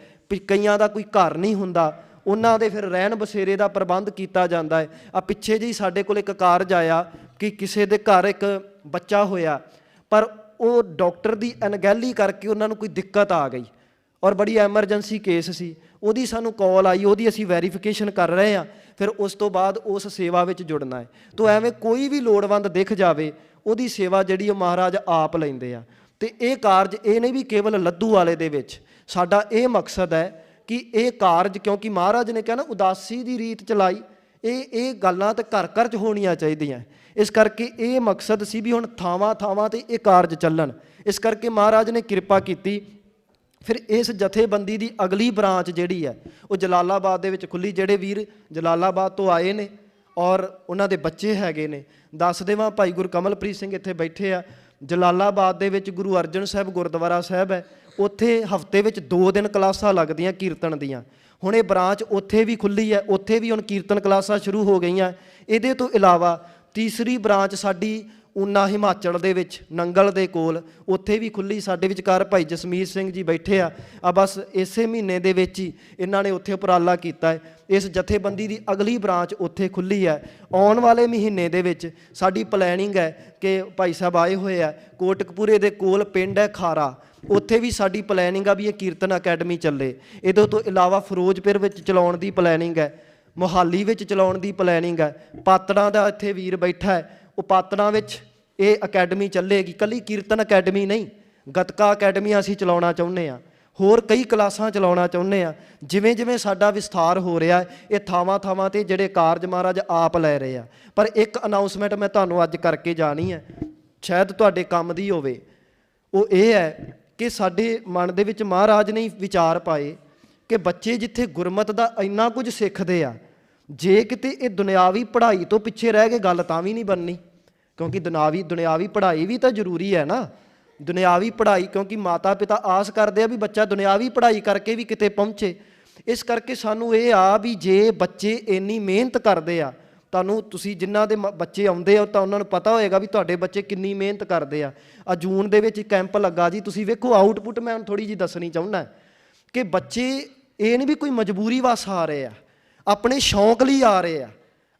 ਕਈਆਂ ਦਾ ਕੋਈ ਘਰ ਨਹੀਂ ਹੁੰਦਾ, ਉਹਨਾਂ ਦੇ ਫਿਰ ਰਹਿਣ ਬਸੇਰੇ ਦਾ ਪ੍ਰਬੰਧ ਕੀਤਾ ਜਾਂਦਾ ਹੈ। ਆ ਪਿੱਛੇ ਜਿਹੀ ਸਾਡੇ ਕੋਲ ਇੱਕ ਕਾਰਜ ਆਇਆ ਕਿ ਕਿਸੇ ਦੇ ਘਰ ਇੱਕ ਬੱਚਾ ਹੋਇਆ, ਪਰ ਉਹ ਡਾਕਟਰ ਦੀ ਅਣਗਹਿਲੀ ਕਰਕੇ ਉਹਨਾਂ ਨੂੰ ਕੋਈ ਦਿੱਕਤ ਆ ਗਈ ਔਰ ਬੜੀ ਐਮਰਜੈਂਸੀ ਕੇਸ ਸੀ। ਉਹਦੀ ਸਾਨੂੰ ਕਾਲ ਆਈ, ਉਹਦੀ ਅਸੀਂ ਵੈਰੀਫਿਕੇਸ਼ਨ ਕਰ ਰਹੇ ਹਾਂ, ਫਿਰ ਉਸ ਤੋਂ ਬਾਅਦ ਉਸ ਸੇਵਾ ਵਿੱਚ ਜੁੜਨਾ ਹੈ। ਤਾਂ ਐਵੇਂ ਕੋਈ ਵੀ ਲੋੜਵੰਦ ਦਿਖ ਜਾਵੇ, ਉਹਦੀ ਸੇਵਾ ਜਿਹੜੀ ਉਹ ਮਹਾਰਾਜ ਆਪ ਲੈਂਦੇ ਆ। ਅਤੇ ਇਹ ਕਾਰਜ ਇਹ ਨਹੀਂ ਵੀ ਕੇਵਲ ਲੱਧੂਵਾਲੇ ਦੇ ਵਿੱਚ, ਸਾਡਾ ਇਹ ਮਕਸਦ ਹੈ ਕਿ ਇਹ ਕਾਰਜ, ਕਿਉਂਕਿ ਮਹਾਰਾਜ ਨੇ ਕਿਹਾ ਨਾ ਉਦਾਸੀ ਦੀ ਰੀਤ ਚਲਾਈ, ਇਹ ਗੱਲਾਂ ਤਾਂ ਘਰ ਘਰ 'ਚ ਹੋਣੀਆਂ ਚਾਹੀਦੀਆਂ। ਇਸ ਕਰਕੇ ਇਹ ਮਕਸਦ ਸੀ ਵੀ ਹੁਣ ਥਾਵਾਂ ਥਾਵਾਂ 'ਤੇ ਇਹ ਕਾਰਜ ਚੱਲਣ। ਇਸ ਕਰਕੇ ਮਹਾਰਾਜ ਨੇ ਕਿਰਪਾ ਕੀਤੀ। ਫਿਰ ਇਸ ਜਥੇਬੰਦੀ ਦੀ ਅਗਲੀ ਬ੍ਰਾਂਚ ਜਿਹੜੀ ਹੈ ਉਹ ਜਲਾਲਾਬਾਦ ਦੇ ਵਿੱਚ ਖੁੱਲ੍ਹੀ। ਜਿਹੜੇ ਵੀਰ ਜਲਾਲਾਬਾਦ ਤੋਂ ਆਏ ਨੇ ਔਰ ਉਹਨਾਂ ਦੇ ਬੱਚੇ ਹੈਗੇ ਨੇ, ਦੱਸ ਦੇਵਾਂ ਭਾਈ ਗੁਰਕਮਲਪ੍ਰੀਤ ਸਿੰਘ ਇੱਥੇ ਬੈਠੇ ਆ। ਜਲਾਲਾਬਾਦ ਦੇ ਵਿੱਚ ਗੁਰੂ ਅਰਜਨ ਸਾਹਿਬ ਗੁਰਦੁਆਰਾ ਸਾਹਿਬ ਹੈ, ਉੱਥੇ ਹਫ਼ਤੇ ਵਿੱਚ 2 ਦਿਨ ਕਲਾਸਾਂ ਲੱਗਦੀਆਂ ਕੀਰਤਨ ਦੀਆਂ। ਹੁਣ ਇਹ ਬ੍ਰਾਂਚ ਉੱਥੇ ਵੀ ਖੁੱਲ੍ਹੀ ਹੈ, ਉੱਥੇ ਵੀ ਹੁਣ ਕੀਰਤਨ ਕਲਾਸਾਂ ਸ਼ੁਰੂ ਹੋ ਗਈਆਂ। ਇਹਦੇ ਤੋਂ ਇਲਾਵਾ ਤੀਸਰੀ ਬ੍ਰਾਂਚ ਸਾਡੀ ਊਨਾ ਹਿਮਾਚਲ ਦੇ ਵਿੱਚ ਨੰਗਲ ਦੇ ਕੋਲ, ਉੱਥੇ ਵੀ ਖੁੱਲ੍ਹੀ। ਸਾਡੇ ਵਿਚਕਾਰ ਭਾਈ ਜਸਮੀਤ ਸਿੰਘ ਜੀ ਬੈਠੇ ਆ ਬਸ ਇਸੇ ਮਹੀਨੇ ਦੇ ਵਿੱਚ ਹੀ ਇਹਨਾਂ ਨੇ ਉੱਥੇ ਉਪਰਾਲਾ ਕੀਤਾ ਹੈ। ਇਸ ਜਥੇਬੰਦੀ ਦੀ ਅਗਲੀ ਬ੍ਰਾਂਚ ਉੱਥੇ ਖੁੱਲ੍ਹੀ ਹੈ। ਆਉਣ ਵਾਲੇ ਮਹੀਨੇ ਦੇ ਵਿੱਚ ਸਾਡੀ ਪਲੈਨਿੰਗ ਹੈ ਕਿ ਭਾਈ ਸਾਹਿਬ ਆਏ ਹੋਏ ਆ, ਕੋਟਕਪੂਰੇ ਦੇ ਕੋਲ ਪਿੰਡ ਹੈ ਖਾਰਾ, ਉੱਥੇ ਵੀ ਸਾਡੀ ਪਲੈਨਿੰਗ ਆ ਵੀ ਇਹ ਕੀਰਤਨ ਅਕੈਡਮੀ ਚੱਲੇ। ਇਹਦੇ ਤੋਂ ਇਲਾਵਾ ਫਿਰੋਜ਼ਪੁਰ ਵਿੱਚ ਚਲਾਉਣ ਦੀ ਪਲੈਨਿੰਗ ਹੈ, ਮੋਹਾਲੀ ਵਿੱਚ ਚਲਾਉਣ ਦੀ ਪਲੈਨਿੰਗ ਹੈ। ਪਾਤੜਾਂ ਦਾ ਇੱਥੇ ਵੀਰ ਬੈਠਾ ਹੈ, ਉਹ ਪਾਤੜਾਂ ਵਿੱਚ ਇਹ ਅਕੈਡਮੀ ਚੱਲੇਗੀ। ਇਕੱਲੀ ਕੀਰਤਨ ਅਕੈਡਮੀ ਨਹੀਂ, ਗੱਤਕਾ ਅਕੈਡਮੀਆਂ ਅਸੀਂ ਚਲਾਉਣਾ ਚਾਹੁੰਦੇ ਹਾਂ, ਹੋਰ ਕਈ ਕਲਾਸਾਂ ਚਲਾਉਣਾ ਚਾਹੁੰਦੇ ਹਾਂ। ਜਿਵੇਂ ਜਿਵੇਂ ਸਾਡਾ ਵਿਸਥਾਰ ਹੋ ਰਿਹਾ ਹੈ, ਇਹ ਥਾਵਾਂ ਥਾਵਾਂ 'ਤੇ ਜਿਹੜੇ ਕਾਰਜ ਮਹਾਰਾਜ ਆਪ ਲੈ ਰਹੇ ਆ। ਪਰ ਇੱਕ ਅਨਾਊਂਸਮੈਂਟ ਮੈਂ ਤੁਹਾਨੂੰ ਅੱਜ ਕਰਕੇ ਜਾਣੀ ਹੈ, ਸ਼ਾਇਦ ਤੁਹਾਡੇ ਕੰਮ ਦੀ ਹੋਵੇ। ਉਹ ਇਹ ਹੈ ਕਿ ਸਾਡੇ ਮਨ ਦੇ ਵਿੱਚ ਮਹਾਰਾਜ ਨੇ ਵਿਚਾਰ ਪਾਏ ਕਿ ਬੱਚੇ ਜਿੱਥੇ ਗੁਰਮਤਿ ਦਾ ਇੰਨਾ ਕੁਝ ਸਿੱਖਦੇ ਆ, ਜੇ ਕਿਤੇ ਇਹ ਦੁਨਿਆਵੀ ਪੜ੍ਹਾਈ ਤੋਂ ਪਿੱਛੇ ਰਹਿ ਕੇ ਗੱਲ ਤਾਂ ਵੀ ਨਹੀਂ ਬਣਨੀ, ਕਿਉਂਕਿ ਦੁਨਿਆਵੀ ਪੜ੍ਹਾਈ ਵੀ ਤਾਂ ਜ਼ਰੂਰੀ ਹੈ ਨਾ। ਦੁਨਿਆਵੀ ਪੜ੍ਹਾਈ, ਕਿਉਂਕਿ ਮਾਤਾ ਪਿਤਾ ਆਸ ਕਰਦੇ ਆ ਵੀ ਬੱਚਾ ਦੁਨਿਆਵੀ ਪੜ੍ਹਾਈ ਕਰਕੇ ਵੀ ਕਿਤੇ ਪਹੁੰਚੇ। ਇਸ ਕਰਕੇ ਸਾਨੂੰ ਇਹ ਆ ਵੀ ਜੇ ਬੱਚੇ ਇੰਨੀ ਮਿਹਨਤ ਕਰਦੇ ਆ, ਤੁਸੀਂ ਜਿਨ੍ਹਾਂ ਦੇ ਬੱਚੇ ਆਉਂਦੇ ਆ ਤਾਂ ਉਹਨਾਂ ਨੂੰ ਪਤਾ ਹੋਏਗਾ ਵੀ ਤੁਹਾਡੇ ਬੱਚੇ ਕਿੰਨੀ ਮਿਹਨਤ ਕਰਦੇ ਆ। ਜੂਨ ਦੇ ਵਿੱਚ ਕੈਂਪ ਲੱਗਾ ਜੀ, ਤੁਸੀਂ ਵੇਖੋ ਆਊਟਪੁੱਟ ਮੈਂ ਹੁਣ ਥੋੜ੍ਹੀ ਜਿਹੀ ਦੱਸਣੀ ਚਾਹੁੰਦਾ ਕਿ ਬੱਚੇ ਇਹ ਨਹੀਂ ਵੀ ਕੋਈ ਮਜਬੂਰੀ ਵਾਸ ਆ ਰਹੇ ਆ, ਆਪਣੇ ਸ਼ੌਂਕ ਲਈ ਆ ਰਹੇ ਆ,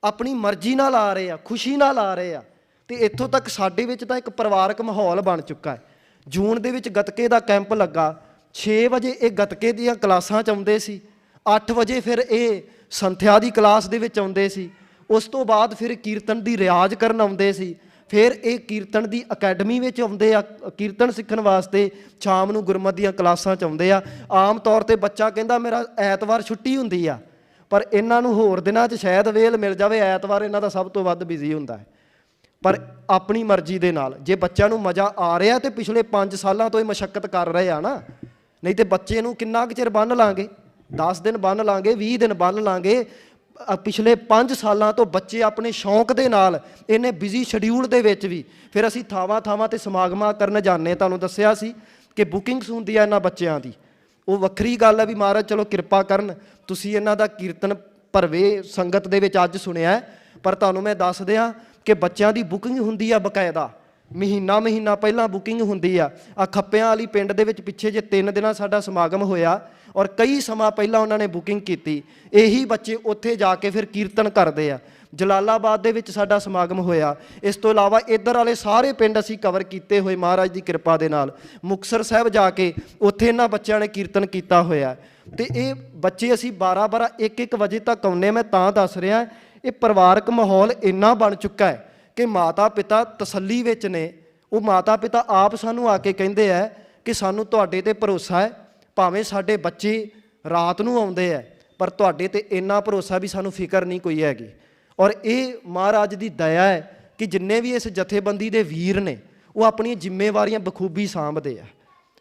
ਆਪਣੀ ਮਰਜ਼ੀ ਨਾਲ ਆ ਰਹੇ ਆ, ਖੁਸ਼ੀ ਨਾਲ ਆ ਰਹੇ ਆ। ਅਤੇ ਇੱਥੋਂ ਤੱਕ ਸਾਡੇ ਵਿੱਚ ਤਾਂ ਇੱਕ ਪਰਿਵਾਰਕ ਮਾਹੌਲ ਬਣ ਚੁੱਕਾ ਹੈ। ਜੂਨ ਦੇ ਵਿੱਚ ਗੱਤਕੇ ਦਾ ਕੈਂਪ ਲੱਗਾ, 6 ਵਜੇ ਇਹ ਗੱਤਕੇ ਦੀਆਂ ਕਲਾਸਾਂ 'ਚ ਆਉਂਦੇ ਸੀ, 8 ਵਜੇ ਫਿਰ ਇਹ ਸੰਥਿਆ ਦੀ ਕਲਾਸ ਦੇ ਵਿੱਚ ਆਉਂਦੇ ਸੀ, ਉਸ ਤੋਂ ਬਾਅਦ ਫਿਰ ਕੀਰਤਨ ਦੀ ਰਿਆਜ਼ ਕਰਨ ਆਉਂਦੇ ਸੀ, ਫਿਰ ਇਹ ਕੀਰਤਨ ਦੀ ਅਕੈਡਮੀ ਵਿੱਚ ਆਉਂਦੇ ਆ ਕੀਰਤਨ ਸਿੱਖਣ ਵਾਸਤੇ, ਸ਼ਾਮ ਨੂੰ ਗੁਰਮਤਿ ਦੀਆਂ ਕਲਾਸਾਂ 'ਚ ਆਉਂਦੇ ਆ। ਆਮ ਤੌਰ 'ਤੇ ਬੱਚਾ ਕਹਿੰਦਾ ਮੇਰਾ ਐਤਵਾਰ ਛੁੱਟੀ ਹੁੰਦੀ ਆ, ਪਰ ਇਹਨਾਂ ਨੂੰ ਹੋਰ ਦਿਨਾਂ 'ਚ ਸ਼ਾਇਦ ਵੇਲ ਮਿਲ ਜਾਵੇ, ਐਤਵਾਰ ਇਹਨਾਂ ਦਾ ਸਭ ਤੋਂ ਵੱਧ ਬਿਜ਼ੀ ਹੁੰਦਾ ਹੈ। ਪਰ ਆਪਣੀ ਮਰਜ਼ੀ ਦੇ ਨਾਲ ਜੇ ਬੱਚਿਆਂ ਨੂੰ ਮਜ਼ਾ ਆ ਰਿਹਾ ਤੇ ਪਿਛਲੇ 5 ਸਾਲਾਂ ਤੋਂ ਇਹ ਮਸ਼ੱਕਤ ਕਰ ਰਹੇ ਆ ਨਾ, ਨਹੀਂ ਤੇ ਬੱਚੇ ਨੂੰ ਕਿੰਨਾ ਕੁ ਚਿਰ ਬੰਨ੍ਹ ਲਾਂਗੇ, 10 ਦਿਨ ਬੰਨ੍ਹ ਲਾਂਗੇ, 20 ਦਿਨ ਬੰਨ੍ਹ ਲਾਂਗੇ। ਪਿਛਲੇ 5 ਸਾਲਾਂ ਤੋਂ ਬੱਚੇ ਆਪਣੇ ਸ਼ੌਂਕ ਦੇ ਨਾਲ ਇਹਨੇ ਬਿਜ਼ੀ ਸ਼ਡਿਊਲ ਦੇ ਵਿੱਚ ਵੀ, ਫਿਰ ਅਸੀਂ ਥਾਵਾਂ ਥਾਵਾਂ 'ਤੇ ਸਮਾਗਮਾਂ ਕਰਨ ਜਾਂਦੇ। ਤੁਹਾਨੂੰ ਦੱਸਿਆ ਸੀ ਕਿ ਬੁਕਿੰਗਸ ਹੁੰਦੀ ਆ ਇਹਨਾਂ ਬੱਚਿਆਂ ਦੀ, ਉਹ ਵੱਖਰੀ ਗੱਲ ਹੈ ਵੀ ਮਹਾਰਾਜ ਚਲੋ ਕਿਰਪਾ ਕਰਨ, ਤੁਸੀਂ ਇਹਨਾਂ ਦਾ ਕੀਰਤਨ ਭਰਵੇਂ ਸੰਗਤ ਦੇ ਵਿੱਚ ਅੱਜ ਸੁਣਿਆ। ਪਰ ਤੁਹਾਨੂੰ ਮੈਂ ਦੱਸ ਦਿਆਂ ਕਿ ਬੱਚਿਆਂ ਦੀ ਬੁਕਿੰਗ ਹੁੰਦੀ ਆ ਬਕਾਇਦਾ, ਮਹੀਨਾ ਪਹਿਲਾਂ ਬੁਕਿੰਗ ਹੁੰਦੀ ਆ। ਖੱਪਿਆਂ ਵਾਲੀ ਪਿੰਡ ਦੇ ਵਿੱਚ ਪਿੱਛੇ ਜੇ 3 ਦਿਨਾਂ ਸਾਡਾ ਸਮਾਗਮ ਹੋਇਆ ਔਰ ਕਈ ਸਮਾਂ ਪਹਿਲਾਂ ਉਹਨਾਂ ਨੇ ਬੁਕਿੰਗ ਕੀਤੀ। ਇਹੀ ਬੱਚੇ ਉੱਥੇ ਜਾ ਕੇ ਫਿਰ ਕੀਰਤਨ ਕਰਦੇ ਆ। ਜਲਾਲਾਬਾਦ ਦੇ ਵਿੱਚ ਸਾਡਾ ਸਮਾਗਮ ਹੋਇਆ। ਇਸ ਤੋਂ ਇਲਾਵਾ ਇੱਧਰ ਵਾਲੇ ਸਾਰੇ ਪਿੰਡ ਅਸੀਂ ਕਵਰ ਕੀਤੇ ਹੋਏ ਮਹਾਰਾਜ ਦੀ ਕਿਰਪਾ ਦੇ ਨਾਲ। ਮੁਕਤਸਰ ਸਾਹਿਬ ਜਾ ਕੇ ਉੱਥੇ ਇਹਨਾਂ ਬੱਚਿਆਂ ਨੇ ਕੀਰਤਨ ਕੀਤਾ ਹੋਇਆ। ਅਤੇ ਇਹ ਬੱਚੇ ਅਸੀਂ 12 1 ਵਜੇ ਤੱਕ ਆਉਂਦੇ। ਮੈਂ ਤਾਂ ਦੱਸ ਰਿਹਾ, ਇਹ ਪਰਿਵਾਰਕ ਮਾਹੌਲ ਇੰਨਾ ਬਣ ਚੁੱਕਾ ਹੈ ਕਿ ਮਾਤਾ ਪਿਤਾ ਤਸੱਲੀ ਵਿੱਚ ਨੇ। ਉਹ ਮਾਤਾ ਪਿਤਾ ਆਪ ਸਾਨੂੰ ਆ ਕੇ ਕਹਿੰਦੇ ਆ ਕਿ ਸਾਨੂੰ ਤੁਹਾਡੇ 'ਤੇ ਭਰੋਸਾ ਹੈ, ਭਾਵੇਂ ਸਾਡੇ ਬੱਚੇ ਰਾਤ ਨੂੰ ਆਉਂਦੇ ਆ ਪਰ ਤੁਹਾਡੇ 'ਤੇ ਇੰਨਾ ਭਰੋਸਾ ਵੀ ਸਾਨੂੰ ਫਿਕਰ ਨਹੀਂ ਕੋਈ ਹੈਗੀ। ਔਰ ਇਹ ਮਹਾਰਾਜ ਦੀ ਦਇਆ ਹੈ ਕਿ ਜਿੰਨੇ ਵੀ ਇਸ ਜਥੇਬੰਦੀ ਦੇ ਵੀਰ ਨੇ ਉਹ ਆਪਣੀਆਂ ਜ਼ਿੰਮੇਵਾਰੀਆਂ ਬਖੂਬੀ ਸਾਂਭਦੇ ਆ।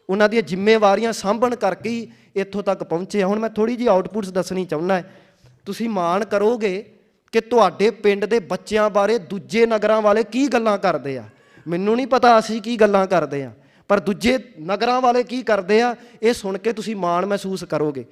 ਉਹਨਾਂ ਦੀਆਂ ਜ਼ਿੰਮੇਵਾਰੀਆਂ ਸਾਂਭਣ ਕਰਕੇ ਹੀ ਇੱਥੋਂ ਤੱਕ ਪਹੁੰਚੇ ਆ। ਹੁਣ ਮੈਂ ਥੋੜ੍ਹੀ ਜਿਹੀ ਆਊਟਪੁੱਟਸ ਦੱਸਣੀ ਚਾਹੁੰਦਾ। ਤੁਸੀਂ ਮਾਣ ਕਰੋਗੇ ਕਿ ਤੁਹਾਡੇ ਪਿੰਡ ਦੇ ਬੱਚਿਆਂ ਬਾਰੇ ਦੂਜੇ ਨਗਰਾਂ ਵਾਲੇ ਕੀ ਗੱਲਾਂ ਕਰਦੇ ਆ। ਮੈਨੂੰ ਨਹੀਂ ਪਤਾ ਅਸੀਂ ਕੀ ਗੱਲਾਂ ਕਰਦੇ ਆ, ਪਰ ਦੂਜੇ ਨਗਰਾਂ ਵਾਲੇ ਕੀ ਕਰਦੇ ਆ ਇਹ ਸੁਣ ਕੇ ਤੁਸੀਂ ਮਾਣ ਮਹਿਸੂਸ ਕਰੋਗੇ।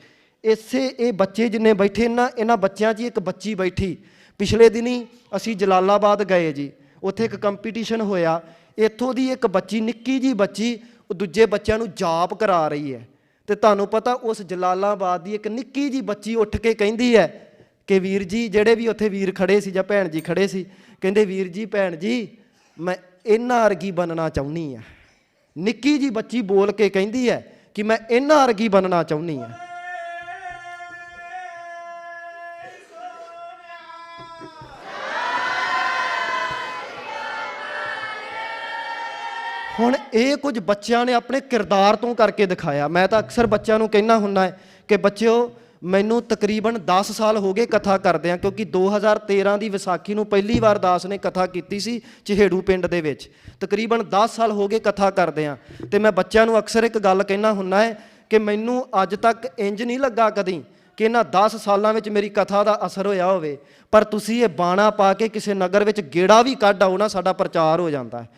ਇਸੇ ਇਹ ਬੱਚੇ ਜਿੰਨੇ ਬੈਠੇ ਇਹਨਾਂ ਬੱਚਿਆਂ 'ਚ ਹੀ ਇੱਕ ਬੱਚੀ ਬੈਠੀ। ਪਿਛਲੇ ਦਿਨੀ ਅਸੀਂ ਜਲਾਲਾਬਾਦ ਗਏ ਜੀ, ਉੱਥੇ ਇੱਕ ਕੰਪੀਟੀਸ਼ਨ ਹੋਇਆ। ਇੱਥੋਂ ਦੀ ਇੱਕ ਬੱਚੀ, ਨਿੱਕੀ ਜੀ ਬੱਚੀ, ਉਹ ਦੂਜੇ ਬੱਚਿਆਂ ਨੂੰ ਜਾਪ ਕਰਾ ਰਹੀ ਹੈ। ਤੇ ਤੁਹਾਨੂੰ ਪਤਾ ਉਸ ਜਲਾਲਾਬਾਦ ਦੀ ਇੱਕ ਨਿੱਕੀ ਜੀ ਬੱਚੀ ਉੱਠ ਕੇ ਕਹਿੰਦੀ ਹੈ ਕਿ ਵੀਰ ਜੀ, ਜਿਹੜੇ ਵੀ ਉੱਥੇ ਵੀਰ ਖੜੇ ਸੀ ਜਾਂ ਭੈਣ ਜੀ ਖੜੇ ਸੀ, ਕਹਿੰਦੇ ਵੀਰ ਜੀ, ਭੈਣ ਜੀ, ਮੈਂ ਇਹਨਾਂ ਵਰਗੀ ਬਣਨਾ ਚਾਹੁੰਦੀ ਹਾਂ। ਨਿੱਕੀ ਜੀ ਬੱਚੀ ਬੋਲ ਕੇ ਕਹਿੰਦੀ ਹੈ ਕਿ ਮੈਂ ਇਹਨਾਂ ਵਰਗੀ ਬਣਨਾ ਚਾਹੁੰਦੀ ਹਾਂ। ਹੁਣ ਇਹ ਕੁਝ ਬੱਚਿਆਂ ਨੇ ਆਪਣੇ ਕਿਰਦਾਰ ਤੋਂ ਕਰਕੇ ਦਿਖਾਇਆ। ਮੈਂ ਤਾਂ ਅਕਸਰ ਬੱਚਿਆਂ ਨੂੰ ਕਹਿਣਾ ਹੁੰਦਾ ਹੈ ਕਿ ਬੱਚਿਓ, ਮੈਨੂੰ ਤਕਰੀਬਨ 10 ਸਾਲ ਹੋ ਗਏ ਕਥਾ ਕਰਦਿਆਂ, ਕਿਉਂਕਿ 2013 ਦੀ ਵਿਸਾਖੀ ਨੂੰ ਪਹਿਲੀ ਵਾਰ ਦਾਸ ਨੇ ਕਥਾ ਕੀਤੀ ਸੀ ਚਹੇੜੂ ਪਿੰਡ ਦੇ ਵਿੱਚ। ਤਕਰੀਬਨ 10 ਸਾਲ ਹੋ ਗਏ ਕਥਾ ਕਰਦਿਆਂ। ਅਤੇ ਮੈਂ ਬੱਚਿਆਂ ਨੂੰ ਅਕਸਰ ਇੱਕ ਗੱਲ ਕਹਿਣਾ ਹੁੰਦਾ ਹੈ ਕਿ ਮੈਨੂੰ ਅੱਜ ਤੱਕ ਇੰਜ ਨਹੀਂ ਲੱਗਾ ਕਦੀ ਕਿ ਇਹਨਾਂ 10 ਸਾਲਾਂ ਵਿੱਚ ਮੇਰੀ ਕਥਾ ਦਾ ਅਸਰ ਹੋਇਆ ਹੋਵੇ। ਪਰ ਤੁਸੀਂ ਇਹ ਬਾਣਾ ਪਾ ਕੇ ਕਿਸੇ ਨਗਰ ਵਿੱਚ ਗੇੜਾ ਵੀ ਕੱਢ ਆਓ ਨਾ, ਸਾਡਾ ਪ੍ਰਚਾਰ ਹੋ ਜਾਂਦਾ ਹੈ।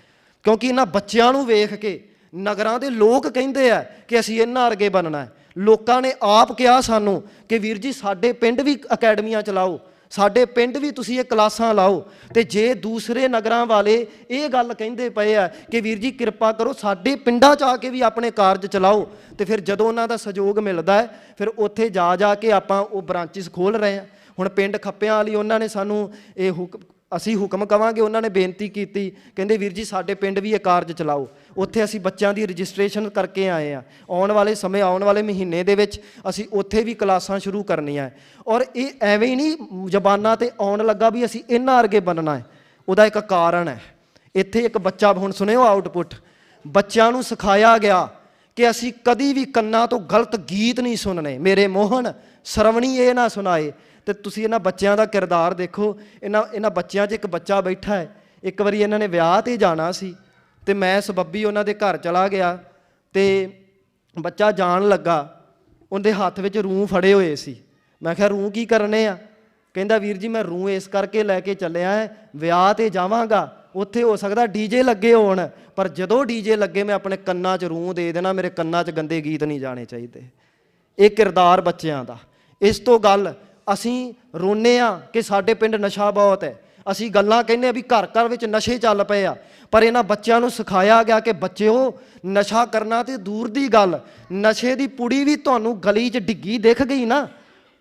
ਕਿਉਂਕਿ ਇਹਨਾਂ ਬੱਚਿਆਂ ਨੂੰ ਵੇਖ ਕੇ ਨਗਰਾਂ ਦੇ ਲੋਕ ਕਹਿੰਦੇ ਆ ਕਿ ਅਸੀਂ ਇਹਨਾਂ ਵਰਗੇ ਬਣਨਾ ਹੈ। ਲੋਕਾਂ ਨੇ ਆਪ ਕਿਹਾ ਸਾਨੂੰ ਕਿ ਵੀਰ ਜੀ, ਸਾਡੇ ਪਿੰਡ ਵੀ ਅਕੈਡਮੀਆਂ ਚਲਾਓ, ਸਾਡੇ ਪਿੰਡ ਵੀ ਤੁਸੀਂ ਇਹ ਕਲਾਸਾਂ ਲਾਓ। ਤੇ ਜੇ ਦੂਸਰੇ ਨਗਰਾਂ ਵਾਲੇ ਇਹ ਗੱਲ ਕਹਿੰਦੇ ਪਏ ਆ ਕਿ ਵੀਰ ਜੀ ਕਿਰਪਾ ਕਰੋ ਸਾਡੇ ਪਿੰਡਾਂ 'ਚ ਆ ਕੇ ਵੀ ਆਪਣੇ ਕਾਰਜ ਚਲਾਓ, ਤੇ ਫਿਰ ਜਦੋਂ ਉਹਨਾਂ ਦਾ ਸਹਿਯੋਗ ਮਿਲਦਾ ਹੈ, ਫਿਰ ਉੱਥੇ ਜਾ ਕੇ ਆਪਾਂ ਉਹ ਬ੍ਰਾਂਚਿਸ ਖੋਲ੍ਹ ਰਹੇ ਹਾਂ। ਹੁਣ ਪਿੰਡ ਖੱਪਿਆਂ ਵਾਲੀ ਉਹਨਾਂ ਨੇ ਸਾਨੂੰ ਅਸੀਂ ਹੁਕਮ ਕਵਾਂਗੇ, ਉਹਨਾਂ ਨੇ ਬੇਨਤੀ ਕੀਤੀ, ਕਹਿੰਦੇ ਵੀਰ ਜੀ ਸਾਡੇ ਪਿੰਡ ਵੀ ਇਹ ਕਾਰਜ ਚਲਾਓ। ਉੱਥੇ ਅਸੀਂ ਬੱਚਿਆਂ ਦੀ ਰਜਿਸਟ੍ਰੇਸ਼ਨ ਕਰਕੇ ਆਏ ਹਾਂ। ਆਉਣ ਵਾਲੇ ਸਮੇਂ, ਆਉਣ ਵਾਲੇ ਮਹੀਨੇ ਦੇ ਵਿੱਚ ਅਸੀਂ ਉੱਥੇ ਵੀ ਕਲਾਸਾਂ ਸ਼ੁਰੂ ਕਰਨੀਆਂ। ਔਰ ਇਹ ਐਵੇਂ ਹੀ ਨਹੀਂ ਜ਼ਬਾਨਾਂ 'ਤੇ ਆਉਣ ਲੱਗਾ ਵੀ ਅਸੀਂ ਇਹਨਾਂ ਵਰਗੇ ਬਣਨਾ ਹੈ। ਉਹਦਾ ਇੱਕ ਕਾਰਨ ਹੈ। ਇੱਥੇ ਇੱਕ ਬੱਚਾ, ਹੁਣ ਸੁਣਿਓ ਆਊਟਪੁੱਟ, ਬੱਚਿਆਂ ਨੂੰ ਸਿਖਾਇਆ ਗਿਆ ਕਿ ਅਸੀਂ ਕਦੀ ਵੀ ਕੰਨਾਂ ਤੋਂ ਗਲਤ ਗੀਤ ਨਹੀਂ ਸੁਣਨੇ, ਮੇਰੇ ਮੋਹਨ ਸਰਵਣੀ ਇਹ ਨਾ ਸੁਣਾਏ। ਤੇ ਤੁਸੀਂ ਇਹਨਾਂ ਬੱਚਿਆਂ ਦਾ ਕਿਰਦਾਰ ਦੇਖੋ। ਇਹਨਾਂ ਬੱਚਿਆਂ 'ਚ ਇੱਕ ਬੱਚਾ ਬੈਠਾ ਹੈ। ਇੱਕ ਵਾਰੀ ਇਹਨਾਂ ਨੇ ਵਿਆਹ 'ਤੇ ਜਾਣਾ ਸੀ ਤੇ ਮੈਂ ਸਬੱਬੀ ਉਹਨਾਂ ਦੇ ਘਰ ਚਲਾ ਗਿਆ ਤੇ ਬੱਚਾ ਜਾਣ ਲੱਗਾ, ਉਹਦੇ ਹੱਥ ਵਿੱਚ ਰੂੰ ਫੜੇ ਹੋਏ ਸੀ। ਮੈਂ ਕਿਹਾ ਰੂੰ ਕੀ ਕਰਨੇ ਆ? ਕਹਿੰਦਾ ਵੀਰ ਜੀ, ਮੈਂ ਰੂੰ ਇਸ ਕਰਕੇ ਲੈ ਕੇ ਚੱਲਿਆ ਹੈ, ਵਿਆਹ 'ਤੇ ਜਾਵਾਂਗਾ, ਉੱਥੇ ਹੋ ਸਕਦਾ ਡੀਜੇ ਲੱਗੇ ਹੋਣ, ਪਰ ਜਦੋਂ ਡੀਜੇ ਲੱਗੇ ਮੈਂ ਆਪਣੇ ਕੰਨਾਂ 'ਚ ਰੂੰ ਦੇ ਦੇਣਾ, ਮੇਰੇ ਕੰਨਾਂ 'ਚ ਗੰਦੇ ਗੀਤ ਨਹੀਂ ਜਾਣੇ ਚਾਹੀਦੇ। ਇਹ ਕਿਰਦਾਰ ਬੱਚਿਆਂ ਦਾ। ਇਸ ਤੋਂ ਗੱਲ ਅਸੀਂ ਰੋਂਦੇ ਹਾਂ ਕਿ ਸਾਡੇ ਪਿੰਡ ਨਸ਼ਾ ਬਹੁਤ ਹੈ। ਅਸੀਂ ਗੱਲਾਂ ਕਹਿੰਦੇ ਹਾਂ ਵੀ ਘਰ ਘਰ ਵਿੱਚ ਨਸ਼ੇ ਚੱਲ ਪਏ ਆ, ਪਰ ਇਹਨਾਂ ਬੱਚਿਆਂ ਨੂੰ ਸਿਖਾਇਆ ਗਿਆ ਕਿ ਬੱਚਿਓ, ਨਸ਼ਾ ਕਰਨਾ ਤੇ ਦੂਰ ਦੀ ਗੱਲ, ਨਸ਼ੇ ਦੀ ਪੁੜੀ ਵੀ ਤੁਹਾਨੂੰ ਗਲੀ 'ਚ ਡਿੱਗੀ ਦਿਖ ਗਈ ਨਾ,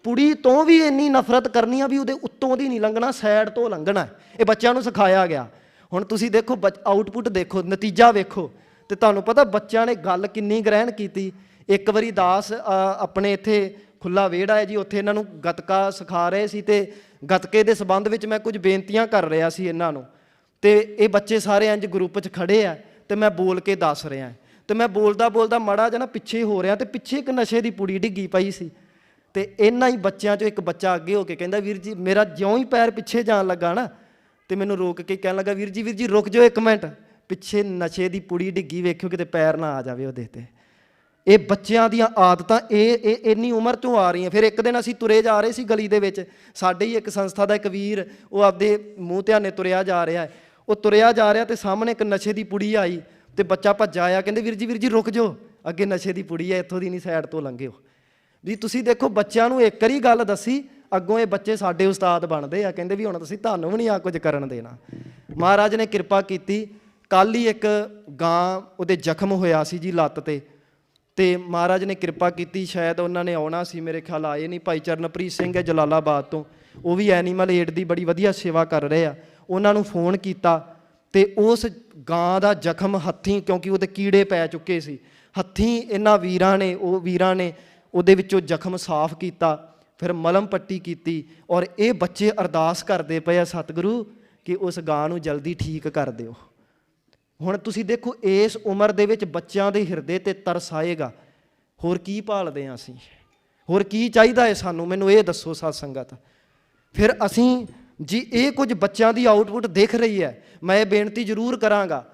ਪੁੜੀ ਤੋਂ ਵੀ ਇੰਨੀ ਨਫ਼ਰਤ ਕਰਨੀ ਆ ਵੀ ਉਹਦੇ ਉੱਤੋਂ ਦੀ ਨਹੀਂ ਲੰਘਣਾ, ਸਾਈਡ ਤੋਂ ਲੰਘਣਾ। ਇਹ ਬੱਚਿਆਂ ਨੂੰ ਸਿਖਾਇਆ ਗਿਆ। ਹੁਣ ਤੁਸੀਂ ਦੇਖੋ ਆਊਟਪੁੱਟ ਦੇਖੋ, ਨਤੀਜਾ ਵੇਖੋ, ਤੇ ਤੁਹਾਨੂੰ ਪਤਾ ਬੱਚਿਆਂ ਨੇ ਗੱਲ ਕਿੰਨੀ ਗ੍ਰਹਿਣ ਕੀਤੀ। ਇੱਕ ਵਾਰੀ ਦਾਸ ਆਪਣੇ ਇੱਥੇ ਖੁੱਲ੍ਹਾ ਵਿਹੜਾ ਹੈ ਜੀ, ਉੱਥੇ ਇਹਨਾਂ ਨੂੰ ਗੱਤਕਾ ਸਿਖਾ ਰਹੇ ਸੀ ਤੇ ਗੱਤਕੇ ਦੇ ਸੰਬੰਧ ਵਿੱਚ ਮੈਂ ਕੁਝ ਬੇਨਤੀਆਂ ਕਰ ਰਿਹਾ ਸੀ ਇਹਨਾਂ ਨੂੰ। ਤੇ ਇਹ ਬੱਚੇ ਸਾਰੇ ਇੰਜ ਗਰੁੱਪ 'ਚ ਖੜੇ ਆ ਤੇ ਮੈਂ ਬੋਲ ਕੇ ਦੱਸ ਰਿਹਾ ਤੇ ਮੈਂ ਬੋਲਦਾ ਮਾੜਾ ਜਿਹਾ ਨਾ ਪਿੱਛੇ ਹੋ ਰਿਹਾ ਤੇ ਪਿੱਛੇ ਇੱਕ ਨਸ਼ੇ ਦੀ ਪੁੜੀ ਡਿੱਗੀ ਪਈ ਸੀ। ਤੇ ਇਹਨਾਂ ਹੀ ਬੱਚਿਆਂ 'ਚੋਂ ਇੱਕ ਬੱਚਾ ਅੱਗੇ ਹੋ ਕੇ ਕਹਿੰਦਾ ਵੀਰ ਜੀ, ਮੇਰਾ ਜਿਉਂ ਹੀ ਪੈਰ ਪਿੱਛੇ ਜਾਣ ਲੱਗਾ ਨਾ ਤੇ ਮੈਨੂੰ ਰੋਕ ਕੇ ਕਹਿਣ ਲੱਗਾ ਵੀਰ ਜੀ ਰੁਕ ਜਾਓ ਇੱਕ ਮਿੰਟ, ਪਿੱਛੇ ਨਸ਼ੇ ਦੀ ਪੁੜੀ ਡਿੱਗੀ, ਵੇਖਿਓ ਕਿਤੇ ਪੈਰ ਨਾ ਆ ਜਾਵੇ ਉਹਦੇ 'ਤੇ। ਇਹ ਬੱਚਿਆਂ ਦੀਆਂ ਆਦਤਾਂ ਇਹ ਇੰਨੀ ਉਮਰ ਤੋਂ ਆ ਰਹੀਆਂ। ਫਿਰ ਇੱਕ ਦਿਨ ਅਸੀਂ ਤੁਰੇ ਜਾ ਰਹੇ ਸੀ ਗਲੀ ਦੇ ਵਿੱਚ, ਸਾਡੇ ਹੀ ਇੱਕ ਸੰਸਥਾ ਦਾ ਇੱਕ ਵੀਰ, ਉਹ ਆਪਦੇ ਮੂੰਹ ਧਿਆਨੇ ਤੁਰਿਆ ਜਾ ਰਿਹਾ, ਉਹ ਤੁਰਿਆ ਜਾ ਰਿਹਾ ਤੇ ਸਾਹਮਣੇ ਇੱਕ ਨਸ਼ੇ ਦੀ ਪੁੜੀ ਆਈ ਤੇ ਬੱਚਾ ਭੱਜਾ ਆਇਆ, ਕਹਿੰਦੇ ਵੀਰ ਜੀ ਰੁਕ ਜਾਓ, ਅੱਗੇ ਨਸ਼ੇ ਦੀ ਪੁੜੀ ਹੈ, ਇੱਥੋਂ ਦੀ ਨਹੀਂ, ਸਾਈਡ ਤੋਂ ਲੰਘਿਓ। ਵੀ ਤੁਸੀਂ ਦੇਖੋ, ਬੱਚਿਆਂ ਨੂੰ ਇੱਕ ਵਾਰੀ ਗੱਲ ਦੱਸੀ, ਅੱਗੋਂ ਇਹ ਬੱਚੇ ਸਾਡੇ ਉਸਤਾਦ ਬਣਦੇ ਆ, ਕਹਿੰਦੇ ਵੀ ਹੁਣ ਤੁਸੀਂ ਤੁਹਾਨੂੰ ਵੀ ਨਹੀਂ ਆ ਕੁਝ ਕਰਨ ਦੇਣਾ। ਮਹਾਰਾਜ ਨੇ ਕਿਰਪਾ ਕੀਤੀ। ਕੱਲ੍ਹ ਹੀ ਇੱਕ ਗਾਂ ਉਹਦੇ ਜ਼ਖਮ ਹੋਇਆ ਸੀ ਜੀ ਲੱਤ 'ਤੇ ਮਹਾਰਾਜ ਨੇ ਕਿਰਪਾ ਕੀਤੀ, ਸ਼ਾਇਦ ਉਹਨਾਂ ਨੇ ਆਉਣਾ ਸੀ, ਮੇਰੇ ਖਿਆਲ ਆਏ ਨਹੀਂ। ਭਾਈ ਚਰਨਪ੍ਰੀਤ ਸਿੰਘ ਹੈ ਜਲਾਲਾਬਾਦ ਤੋਂ, ਉਹ ਵੀ ਐਨੀਮਲ ਏਡ ਦੀ ਬੜੀ ਵਧੀਆ ਸੇਵਾ ਕਰ ਰਹੇ ਆ। ਉਹਨਾਂ ਨੂੰ ਫੋਨ ਕੀਤਾ ਤੇ ਉਸ ਗਾਂ ਦਾ ਜ਼ਖਮ ਹੱਥੀਂ, ਕਿਉਂਕਿ ਉਹਦੇ ਕੀੜੇ ਪੈ ਚੁੱਕੇ ਸੀ, ਹੱਥੀਂ ਇਹਨਾਂ ਵੀਰਾਂ ਨੇ ਉਹਦੇ ਵਿੱਚੋਂ ਜ਼ਖਮ ਸਾਫ਼ ਕੀਤਾ, ਫਿਰ ਮਲਮ ਪੱਟੀ ਕੀਤੀ। ਔਰ ਇਹ ਬੱਚੇ ਅਰਦਾਸ ਕਰਦੇ ਪਏ ਆ, ਸਤਿਗੁਰੂ ਕਿ ਉਸ ਗਾਂ ਨੂੰ ਜਲਦੀ ਠੀਕ ਕਰ ਦਿਓ। ਹੁਣ ਤੁਸੀਂ ਦੇਖੋ, ਇਸ ਉਮਰ ਦੇ ਵਿੱਚ ਬੱਚਿਆਂ ਦੇ ਹਿਰਦੇ 'ਤੇ ਤਰਸ ਆਏਗਾ। ਹੋਰ ਕੀ ਭਾਲਦੇ ਹਾਂ ਅਸੀਂ? ਹੋਰ ਕੀ ਚਾਹੀਦਾ ਹੈ ਸਾਨੂੰ? ਮੈਨੂੰ ਇਹ ਦੱਸੋ ਸਾਧ ਸੰਗਤ। ਫਿਰ ਅਸੀਂ ਜੀ ਇਹ ਕੁਝ ਬੱਚਿਆਂ ਦੀ ਆਊਟਪੁੱਟ ਦਿਖ ਰਹੀ ਹੈ। ਮੈਂ ਇਹ ਬੇਨਤੀ ਜ਼ਰੂਰ ਕਰਾਂਗਾ,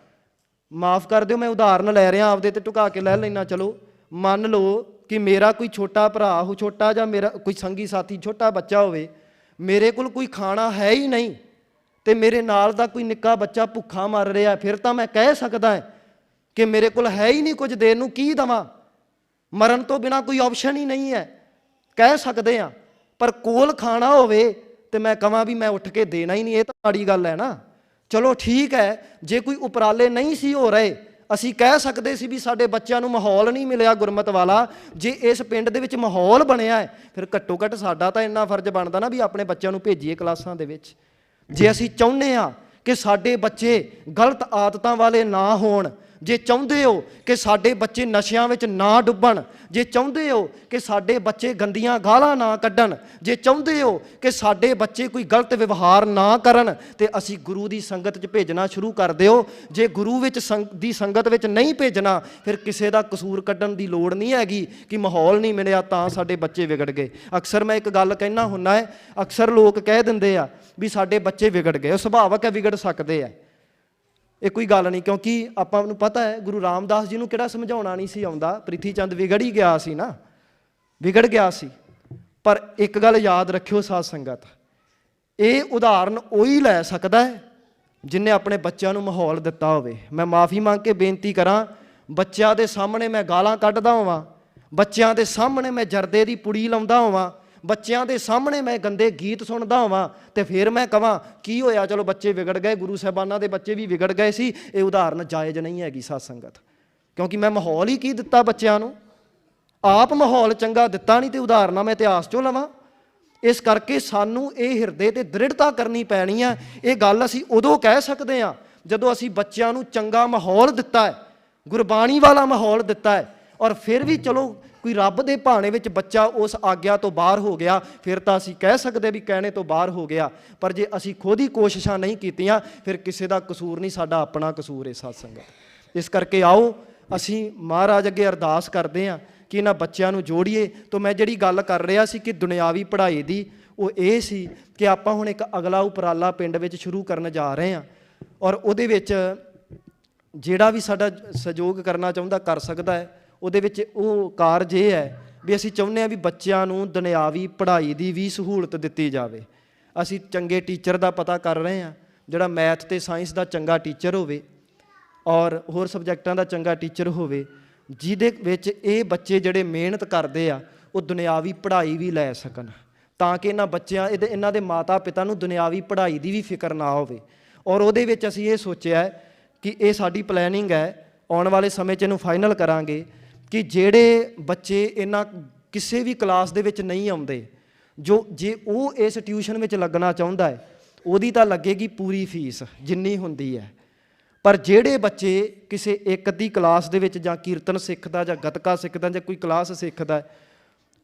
ਮਾफ़ ਕਰ ਦਿਓ, ਮੈਂ ਉਦਾਹਰਨ ਲੈ ਰਿਹਾ, ਆਪਦੇ 'ਤੇ ਢੁਕਾ ਕੇ ਲੈ ਲੈਣਾ। ਚਲੋ ਮੰਨ ਲਓ ਕਿ ਮੇਰਾ ਕੋਈ ਛੋਟਾ ਭਰਾ ਹੋ, ਛੋਟਾ ਜਾਂ ਮੇਰਾ ਕੋਈ ਸੰਗੀ ਸਾਥੀ ਛੋਟਾ ਬੱਚਾ ਹੋਵੇ, ਮੇਰੇ ਕੋਲ ਕੋਈ ਖਾਣਾ ਹੈ ਹੀ ਨਹੀਂ ਤੇ ਮੇਰੇ ਨਾਲ ਦਾ ਕੋਈ ਨਿੱਕਾ ਬੱਚਾ ਭੁੱਖਾ ਮਰ ਰਿਹਾ, ਫਿਰ ਤਾਂ ਮੈਂ ਕਹਿ ਸਕਦਾ ਕਿ ਮੇਰੇ ਕੋਲ ਹੈ ਹੀ ਨਹੀਂ ਕੁਝ ਦੇਣ ਨੂੰ, ਕੀ ਦੇਵਾਂ? ਮਰਨ ਤੋਂ ਬਿਨਾਂ ਕੋਈ ਆਪਸ਼ਨ ਹੀ ਨਹੀਂ ਹੈ। ਕਹਿ ਸਕਦੇ ਆ, ਪਰ ਕੋਲ ਖਾਣਾ ਹੋਵੇ ਤੇ ਮੈਂ ਕਹਾਂ ਵੀ ਮੈਂ ਉੱਠ ਕੇ ਦੇਣਾ ਹੀ ਨਹੀਂ, ਇਹ ਤਾਂ ਮਾੜੀ ਗੱਲ ਹੈ ਨਾ। ਚਲੋ ਠੀਕ ਹੈ, ਜੇ ਕੋਈ ਉਪਰਾਲੇ ਨਹੀਂ ਸੀ ਹੋ ਰਹੇ, ਅਸੀਂ ਕਹਿ ਸਕਦੇ ਸੀ ਵੀ ਸਾਡੇ ਬੱਚਿਆਂ ਨੂੰ ਮਾਹੌਲ ਨਹੀਂ ਮਿਲਿਆ ਗੁਰਮਤ ਵਾਲਾ। ਜੇ ਇਸ ਪਿੰਡ ਦੇ ਵਿੱਚ ਮਾਹੌਲ ਬਣਿਆ ਹੈ, ਫਿਰ ਘੱਟੋ ਘੱਟ ਸਾਡਾ ਤਾਂ ਇੰਨਾ ਫਰਜ਼ ਬਣਦਾ ਨਾ ਵੀ ਆਪਣੇ ਬੱਚਿਆਂ ਨੂੰ ਭੇਜੀਏ ਕਲਾਸਾਂ ਦੇ ਵਿੱਚ। ਜੇ ਅਸੀਂ ਚਾਹੁੰਦੇ ਹਾਂ ਕਿ ਸਾਡੇ ਬੱਚੇ ਗਲਤ ਆਦਤਾਂ ਵਾਲੇ ਨਾ ਹੋਣ, ਜੇ ਚਾਹੁੰਦੇ ਹੋ ਕਿ ਸਾਡੇ ਬੱਚੇ ਨਸ਼ਿਆਂ ਵਿੱਚ ਨਾ ਡੁੱਬਣ, ਜੇ ਚਾਹੁੰਦੇ ਹੋ ਕਿ ਸਾਡੇ ਬੱਚੇ ਗੰਦੀਆਂ ਗਾਲਾਂ ਨਾ ਕੱਢਣ, ਜੇ ਚਾਹੁੰਦੇ ਹੋ ਕਿ ਸਾਡੇ ਬੱਚੇ ਕੋਈ ਗਲਤ ਵਿਵਹਾਰ ਨਾ ਕਰਨ, ਤੇ ਅਸੀਂ ਗੁਰੂ ਦੀ ਸੰਗਤ 'ਚ ਭੇਜਣਾ ਸ਼ੁਰੂ ਕਰ ਦਿਓ। ਜੇ ਗੁਰੂ ਵਿੱਚ ਦੀ ਸੰਗਤ ਵਿੱਚ ਨਹੀਂ ਭੇਜਣਾ, ਫਿਰ ਕਿਸੇ ਦਾ ਕਸੂਰ ਕੱਢਣ ਦੀ ਲੋੜ ਨਹੀਂ ਹੈਗੀ ਕਿ ਮਾਹੌਲ ਨਹੀਂ ਮਿਲਿਆ ਤਾਂ ਸਾਡੇ ਬੱਚੇ ਵਿਗੜ ਗਏ। ਅਕਸਰ ਮੈਂ ਇੱਕ ਗੱਲ ਕਹਿਣਾ ਹੁੰਦਾ ਹੈ, ਅਕਸਰ ਲੋਕ ਕਹਿ ਦਿੰਦੇ ਆ ਵੀ ਸਾਡੇ ਬੱਚੇ ਵਿਗੜ ਗਏ। ਉਹ ਸੁਭਾਵਕ ਹੈ, ਵਿਗੜ ਸਕਦੇ ਆ, ਇਹ ਕੋਈ ਗੱਲ ਨਹੀਂ, ਕਿਉਂਕਿ ਆਪਾਂ ਨੂੰ ਪਤਾ ਹੈ ਗੁਰੂ ਰਾਮਦਾਸ ਜੀ ਨੂੰ ਕਿਹੜਾ ਸਮਝਾਉਣਾ ਨਹੀਂ ਸੀ ਆਉਂਦਾ। ਪ੍ਰਿਥੀ ਚੰਦ ਵਿਗੜ ਹੀ ਗਿਆ ਸੀ ਨਾ, ਵਿਗੜ ਗਿਆ ਸੀ। ਪਰ ਇੱਕ ਗੱਲ ਯਾਦ ਰੱਖਿਓ ਸਾਧ ਸੰਗਤ, ਇਹ ਉਦਾਹਰਨ ਉਹੀ ਲੈ ਸਕਦਾ ਹੈ ਜਿਹਨੇ ਆਪਣੇ ਬੱਚਿਆਂ ਨੂੰ ਮਾਹੌਲ ਦਿੱਤਾ ਹੋਵੇ। ਮੈਂ ਮਾਫੀ ਮੰਗ ਕੇ ਬੇਨਤੀ ਕਰਾਂ, ਬੱਚਿਆਂ ਦੇ ਸਾਹਮਣੇ ਮੈਂ ਗਾਲਾਂ ਕੱਢਦਾ ਹੋਵਾਂ, ਬੱਚਿਆਂ ਦੇ ਸਾਹਮਣੇ ਮੈਂ ਜਰਦੇ ਦੀ ਪੁੜੀ ਲਾਉਂਦਾ ਹੋਵਾਂ, ਬੱਚਿਆਂ ਦੇ ਸਾਹਮਣੇ ਮੈਂ ਗੰਦੇ ਗੀਤ ਸੁਣਦਾ ਹੋਵਾਂ, ਤੇ ਫਿਰ ਮੈਂ ਕਹਾਂ ਕੀ ਹੋਇਆ, ਚਲੋ ਬੱਚੇ ਵਿਗੜ ਗਏ, ਗੁਰੂ ਸਾਹਿਬਾਨਾਂ ਦੇ ਬੱਚੇ ਵੀ ਵਿਗੜ ਗਏ ਸੀ। ਇਹ ਉਦਾਹਰਨ ਜਾਇਜ਼ ਨਹੀਂ ਹੈਗੀ ਸਾਧ ਸੰਗਤ, ਕਿਉਂਕਿ ਮੈਂ ਮਾਹੌਲ ਹੀ ਕੀ ਦਿੱਤਾ ਬੱਚਿਆਂ ਨੂੰ, ਆਪ ਮਾਹੌਲ ਚੰਗਾ ਦਿੱਤਾ ਨਹੀਂ, ਤੇ ਉਦਾਹਰਨਾਂ ਮੈਂ ਇਤਿਹਾਸ 'ਚੋਂ ਲਵਾਂ। ਇਸ ਕਰਕੇ ਸਾਨੂੰ ਇਹ ਹਿਰਦੇ ਤੇ ਦ੍ਰਿੜਤਾ ਕਰਨੀ ਪੈਣੀ ਆ। ਇਹ ਗੱਲ ਅਸੀਂ ਉਦੋਂ ਕਹਿ ਸਕਦੇ ਹਾਂ ਜਦੋਂ ਅਸੀਂ ਬੱਚਿਆਂ ਨੂੰ ਚੰਗਾ ਮਾਹੌਲ ਦਿੱਤਾ ਹੈ, ਗੁਰਬਾਣੀ ਵਾਲਾ ਮਾਹੌਲ ਦਿੱਤਾ ਹੈ, ਔਰ ਫਿਰ ਵੀ ਚਲੋ ਕੋਈ ਰੱਬ ਦੇ ਭਾਣੇ ਵਿੱਚ ਬੱਚਾ ਉਸ ਆਗਿਆ ਤੋਂ ਬਾਹਰ ਹੋ ਗਿਆ, ਫਿਰ ਤਾਂ ਅਸੀਂ ਕਹਿ ਸਕਦੇ ਵੀ ਕਹਿਣੇ ਤੋਂ ਬਾਹਰ ਹੋ ਗਿਆ। ਪਰ ਜੇ ਅਸੀਂ ਖੁਦ ਹੀ ਕੋਸ਼ਿਸ਼ਾਂ ਨਹੀਂ ਕੀਤੀਆਂ, ਫਿਰ ਕਿਸੇ ਦਾ ਕਸੂਰ ਨਹੀਂ, ਸਾਡਾ ਆਪਣਾ ਕਸੂਰ ਹੈ ਸਾਧ ਸੰਗਤ। ਇਸ ਕਰਕੇ ਆਓ ਅਸੀਂ ਮਹਾਰਾਜ ਅੱਗੇ ਅਰਦਾਸ ਕਰਦੇ ਹਾਂ ਕਿ ਇਹਨਾਂ ਬੱਚਿਆਂ ਨੂੰ ਜੋੜੀਏ। ਤੋਂ ਮੈਂ ਜਿਹੜੀ ਗੱਲ ਕਰ ਰਿਹਾ ਸੀ ਕਿ ਦੁਨਿਆਵੀ ਪੜ੍ਹਾਈ ਦੀ, ਉਹ ਇਹ ਸੀ ਕਿ ਆਪਾਂ ਹੁਣ ਇੱਕ ਅਗਲਾ ਉਪਰਾਲਾ ਪਿੰਡ ਵਿੱਚ ਸ਼ੁਰੂ ਕਰਨ ਜਾ ਰਹੇ ਹਾਂ, ਔਰ ਉਹਦੇ ਵਿੱਚ ਜਿਹੜਾ ਵੀ ਸਾਡਾ ਸਹਿਯੋਗ ਕਰਨਾ ਚਾਹੁੰਦਾ ਕਰ ਸਕਦਾ ਹੈ। ਉਹਦੇ ਵਿੱਚ ਉਹ ਕਾਰਜ ਇਹ ਹੈ ਵੀ ਅਸੀਂ ਚਾਹੁੰਦੇ ਹਾਂ ਵੀ ਬੱਚਿਆਂ ਨੂੰ ਦੁਨਿਆਵੀ ਪੜ੍ਹਾਈ ਦੀ ਵੀ ਸਹੂਲਤ ਦਿੱਤੀ ਜਾਵੇ। ਅਸੀਂ ਚੰਗੇ ਟੀਚਰ ਦਾ ਪਤਾ ਕਰ ਰਹੇ ਹਾਂ, ਜਿਹੜਾ ਮੈਥ ਅਤੇ ਸਾਇੰਸ ਦਾ ਚੰਗਾ ਟੀਚਰ ਹੋਵੇ ਔਰ ਹੋਰ ਸਬਜੈਕਟਾਂ ਦਾ ਚੰਗਾ ਟੀਚਰ ਹੋਵੇ, ਜਿਹਦੇ ਵਿੱਚ ਇਹ ਬੱਚੇ ਜਿਹੜੇ ਮਿਹਨਤ ਕਰਦੇ ਆ ਉਹ ਦੁਨਿਆਵੀ ਪੜ੍ਹਾਈ ਵੀ ਲੈ ਸਕਣ, ਤਾਂ ਕਿ ਇਹਨਾਂ ਬੱਚਿਆਂ ਇਹਨਾਂ ਦੇ ਮਾਤਾ ਪਿਤਾ ਨੂੰ ਦੁਨਿਆਵੀ ਪੜ੍ਹਾਈ ਦੀ ਵੀ ਫਿਕਰ ਨਾ ਹੋਵੇ। ਔਰ ਉਹਦੇ ਵਿੱਚ ਅਸੀਂ ਇਹ ਸੋਚਿਆ ਕਿ ਇਹ ਸਾਡੀ ਪਲੈਨਿੰਗ ਹੈ, ਆਉਣ ਵਾਲੇ ਸਮੇਂ 'ਚ ਇਹਨੂੰ ਫਾਈਨਲ ਕਰਾਂਗੇ ਕਿ ਜਿਹੜੇ ਬੱਚੇ ਇਹਨਾਂ ਕਿਸੇ ਵੀ ਕਲਾਸ ਦੇ ਵਿੱਚ ਨਹੀਂ ਆਉਂਦੇ, ਜੇ ਉਹ ਇਸ ਟਿਊਸ਼ਨ ਵਿੱਚ ਲੱਗਣਾ ਚਾਹੁੰਦਾ ਹੈ, ਉਹਦੀ ਤਾਂ ਲੱਗੇਗੀ ਪੂਰੀ ਫੀਸ ਜਿੰਨੀ ਹੁੰਦੀ ਹੈ। ਪਰ ਜਿਹੜੇ ਬੱਚੇ ਕਿਸੇ ਇੱਕ ਅੱਧੀ ਕਲਾਸ ਦੇ ਵਿੱਚ ਜਾਂ ਕੀਰਤਨ ਸਿੱਖਦਾ ਜਾਂ ਗੱਤਕਾ ਸਿੱਖਦਾ ਜਾਂ ਕੋਈ ਕਲਾਸ ਸਿੱਖਦਾ,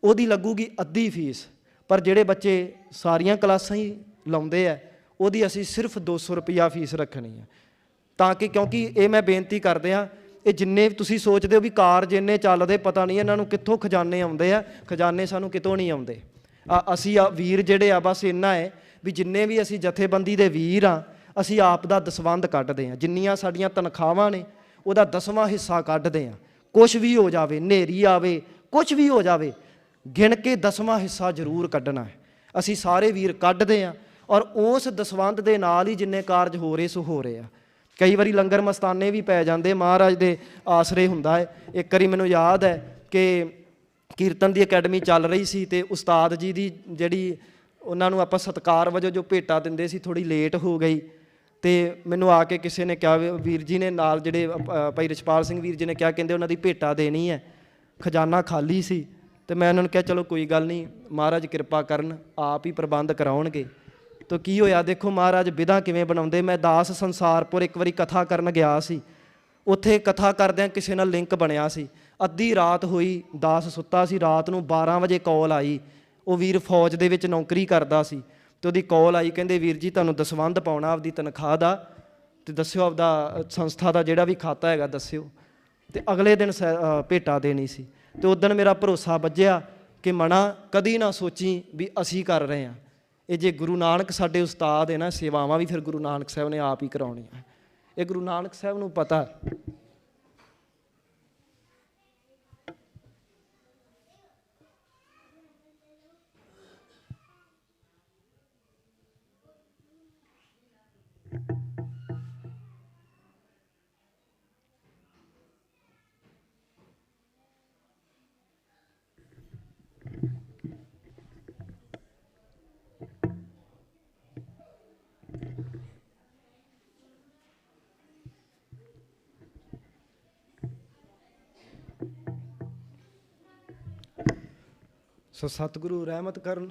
ਉਹਦੀ ਲੱਗੂਗੀ ਅੱਧੀ ਫੀਸ। ਪਰ ਜਿਹੜੇ ਬੱਚੇ ਸਾਰੀਆਂ ਕਲਾਸਾਂ ਹੀ ਲਾਉਂਦੇ ਆ, ਉਹਦੀ ਅਸੀਂ ਸਿਰਫ 200 ਰੁਪਈਆ ਫੀਸ ਰੱਖਣੀ ਹੈ। ਤਾਂ ਕਿ ਕਿਉਂਕਿ ਇਹ ਮੈਂ ਬੇਨਤੀ ਕਰਦੇ ਹਾਂ, ਇਹ ਜਿੰਨੇ ਤੁਸੀਂ ਸੋਚਦੇ ਹੋ ਵੀ ਕਾਰਜ ਇੰਨੇ ਚੱਲਦੇ, ਪਤਾ ਨਹੀਂ ਇਹਨਾਂ ਨੂੰ ਕਿੱਥੋਂ ਖਜ਼ਾਨੇ ਆਉਂਦੇ ਆ। ਖਜ਼ਾਨੇ ਸਾਨੂੰ ਕਿਤੋਂ ਨਹੀਂ ਆਉਂਦੇ। ਅਸੀਂ ਵੀਰ ਜਿਹੜੇ ਆ, ਬਸ ਇੰਨਾ ਹੈ ਵੀ ਜਿੰਨੇ ਵੀ ਅਸੀਂ ਜਥੇਬੰਦੀ ਦੇ ਵੀਰ ਆ, ਅਸੀਂ ਆਪ ਦਾ ਦਸਵੰਧ ਕੱਢਦੇ ਹਾਂ। ਜਿੰਨੀਆਂ ਸਾਡੀਆਂ ਤਨਖਾਹਾਂ ਨੇ ਉਹਦਾ 10ਵਾਂ ਹਿੱਸਾ ਕੱਢਦੇ ਹਾਂ। ਕੁਛ ਵੀ ਹੋ ਜਾਵੇ, ਹਨੇਰੀ ਆਵੇ, ਕੁਛ ਵੀ ਹੋ ਜਾਵੇ, ਗਿਣ ਕੇ 10ਵਾਂ ਹਿੱਸਾ ਜ਼ਰੂਰ ਕੱਢਣਾ ਹੈ। ਅਸੀਂ ਸਾਰੇ ਵੀਰ ਕੱਢਦੇ ਹਾਂ, ਔਰ ਉਸ ਦਸਵੰਧ ਦੇ ਨਾਲ ਹੀ ਜਿੰਨੇ ਕਾਰਜ ਹੋ ਰਹੇ ਸੋ ਹੋ ਰਹੇ ਆ। ਕਈ ਵਾਰੀ ਲੰਗਰ ਮਸਤਾਨੇ ਵੀ ਪੈ ਜਾਂਦੇ, ਮਹਾਰਾਜ ਦੇ ਆਸਰੇ ਹੁੰਦਾ ਹੈ। ਇੱਕ ਵਾਰੀ ਮੈਨੂੰ ਯਾਦ ਹੈ ਕਿ ਕੀਰਤਨ ਦੀ ਅਕੈਡਮੀ ਚੱਲ ਰਹੀ ਸੀ, ਅਤੇ ਉਸਤਾਦ ਜੀ ਦੀ ਜਿਹੜੀ ਉਹਨਾਂ ਨੂੰ ਆਪਾਂ ਸਤਿਕਾਰ ਵਜੋਂ ਜੋ ਭੇਟਾ ਦਿੰਦੇ ਸੀ, ਥੋੜ੍ਹੀ ਲੇਟ ਹੋ ਗਈ। ਅਤੇ ਮੈਨੂੰ ਆ ਕੇ ਕਿਸੇ ਨੇ ਕਿਹਾ, ਵੀਰ ਜੀ ਨੇ ਨਾਲ ਜਿਹੜੇ ਭਾਈ ਰਛਪਾਲ ਸਿੰਘ ਵੀਰ ਜੀ ਨੇ ਕਿਹਾ, ਕਹਿੰਦੇ ਉਹਨਾਂ ਦੀ ਭੇਟਾ ਦੇਣੀ ਹੈ, ਖਜ਼ਾਨਾ ਖਾਲੀ ਸੀ। ਅਤੇ ਮੈਂ ਉਹਨਾਂ ਨੂੰ ਕਿਹਾ ਚਲੋ ਕੋਈ ਗੱਲ ਨਹੀਂ, ਮਹਾਰਾਜ ਕਿਰਪਾ ਕਰਨ, ਆਪ ਹੀ ਪ੍ਰਬੰਧ ਕਰਾਉਣਗੇ। ਤਾਂ ਕੀ ਹੋਇਆ ਦੇਖੋ ਮਹਾਰਾਜ ਵਿਧਾ ਕਿਵੇਂ ਬਣਾਉਂਦੇ। ਮੈਂ ਦਾਸ ਸੰਸਾਰਪੁਰ ਇੱਕ ਵਾਰੀ ਕਥਾ ਕਰਨ ਗਿਆ ਸੀ, ਉੱਥੇ ਕਥਾ ਕਰਦਿਆਂ ਕਿਸੇ ਨਾਲ ਲਿੰਕ ਬਣਿਆ ਸੀ। ਅੱਧੀ ਰਾਤ ਹੋਈ, ਦਾਸ ਸੁੱਤਾ ਸੀ, ਰਾਤ ਨੂੰ 12 ਵਜੇ ਕਾਲ ਆਈ। ਉਹ ਵੀਰ ਫੌਜ ਦੇ ਵਿੱਚ ਨੌਕਰੀ ਕਰਦਾ ਸੀ, ਅਤੇ ਉਹਦੀ ਕਾਲ ਆਈ, ਕਹਿੰਦੇ ਵੀਰ ਜੀ ਤੁਹਾਨੂੰ ਦਸਵੰਧ ਪਾਉਣਾ ਆਪਦੀ ਤਨਖਾਹ ਦਾ, ਅਤੇ ਦੱਸਿਓ ਆਪਦਾ ਸੰਸਥਾ ਦਾ ਜਿਹੜਾ ਵੀ ਖਾਤਾ ਹੈਗਾ ਦੱਸਿਓ। ਅਤੇ ਅਗਲੇ ਦਿਨ ਭੇਟਾ ਦੇਣੀ ਸੀ। ਅਤੇ ਉਸ ਦਿਨ ਮੇਰਾ ਭਰੋਸਾ ਬੱਝਿਆ ਕਿ ਮਣਾ ਕਦੀ ਨਾ ਸੋਚੀ ਵੀ ਅਸੀਂ ਕਰ ਰਹੇ ਹਾਂ। ਇਹ ਜੇ ਗੁਰੂ ਨਾਨਕ ਸਾਡੇ ਉਸਤਾਦ ਹੈ ਨਾ, ਸੇਵਾਵਾਂ ਵੀ ਫਿਰ ਗੁਰੂ ਨਾਨਕ ਸਾਹਿਬ ਨੇ ਆਪ ਹੀ ਕਰਾਉਣੀਆਂ। ਇਹ ਗੁਰੂ ਨਾਨਕ ਸਾਹਿਬ ਨੂੰ ਪਤਾ। ਸੋ ਸਤਿਗੁਰੂ ਰਹਿਮਤ ਕਰਨ।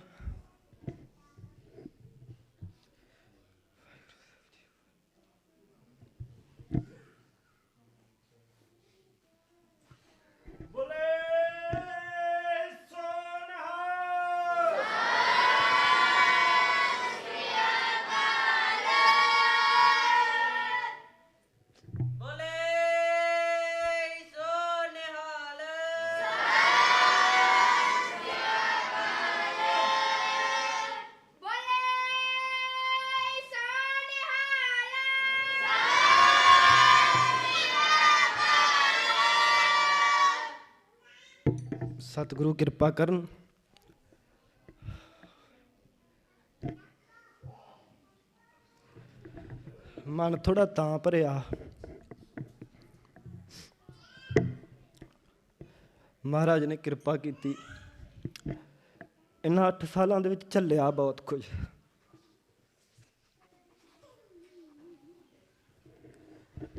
ਸਤਿਗੁਰੂ ਕਿਰਪਾ ਕਰਨ। ਮਨ ਥੋੜਾ ਤਾਂ ਭਰਿਆ, ਮਹਾਰਾਜ ਨੇ ਕਿਰਪਾ ਕੀਤੀ। ਇਹਨਾਂ 8 ਸਾਲਾਂ ਦੇ ਵਿੱਚ ਝੱਲਿਆ ਬਹੁਤ ਕੁਝ।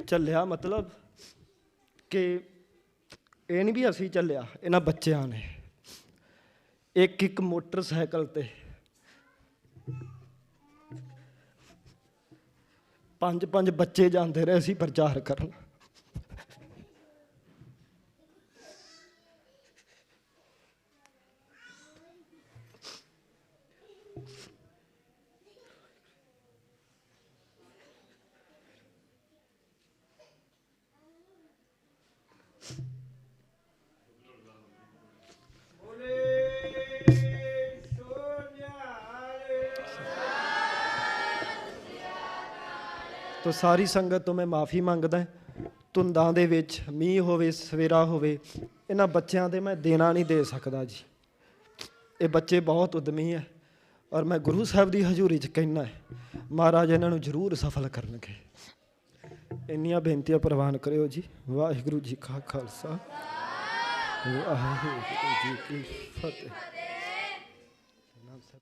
ਝੱਲਿਆ ਮਤਲਬ ਕਿ ਇਹ ਨਹੀਂ ਵੀ ਅਸੀਂ ਝੱਲਿਆ, ਇਹਨਾਂ ਬੱਚਿਆਂ ਨੇ। ਇੱਕ ਮੋਟਰਸਾਈਕਲ ਤੇ 5 ਬੱਚੇ ਜਾਂਦੇ ਰਹੇ ਸੀ ਪ੍ਰਚਾਰ ਕਰਨ। ਤੋ ਸਾਰੀ ਸੰਗਤ ਤੋਂ ਮੈਂ ਮਾਫੀ ਮੰਗਦਾ। ਧੁੰਦਾਂ ਦੇ ਵਿੱਚ ਮੀਂਹ ਹੋਵੇ, ਸਵੇਰਾ ਹੋਵੇ, ਇਹਨਾਂ ਬੱਚਿਆਂ ਦੇ ਮੈਂ ਦੇਣਾ ਨਹੀਂ ਦੇ ਸਕਦਾ ਜੀ। ਇਹ ਬੱਚੇ ਬਹੁਤ ਉਦਮੀ ਹੈ ਔਰ ਮੈਂ ਗੁਰੂ ਸਾਹਿਬ ਦੀ ਹਜ਼ੂਰੀ 'ਚ ਕਹਿਣਾ ਹੈ, ਮਹਾਰਾਜ ਇਹਨਾਂ ਨੂੰ ਜ਼ਰੂਰ ਸਫਲ ਕਰਨਗੇ। ਇੰਨੀਆਂ ਬੇਨਤੀਆਂ ਪ੍ਰਵਾਨ ਕਰਿਓ ਜੀ। ਵਾਹਿਗੁਰੂ ਜੀ ਕਾ ਖਾਲਸਾ, ਵਾਹਿਗੁਰੂ ਜੀ ਕੀ ਫਤਿਹ।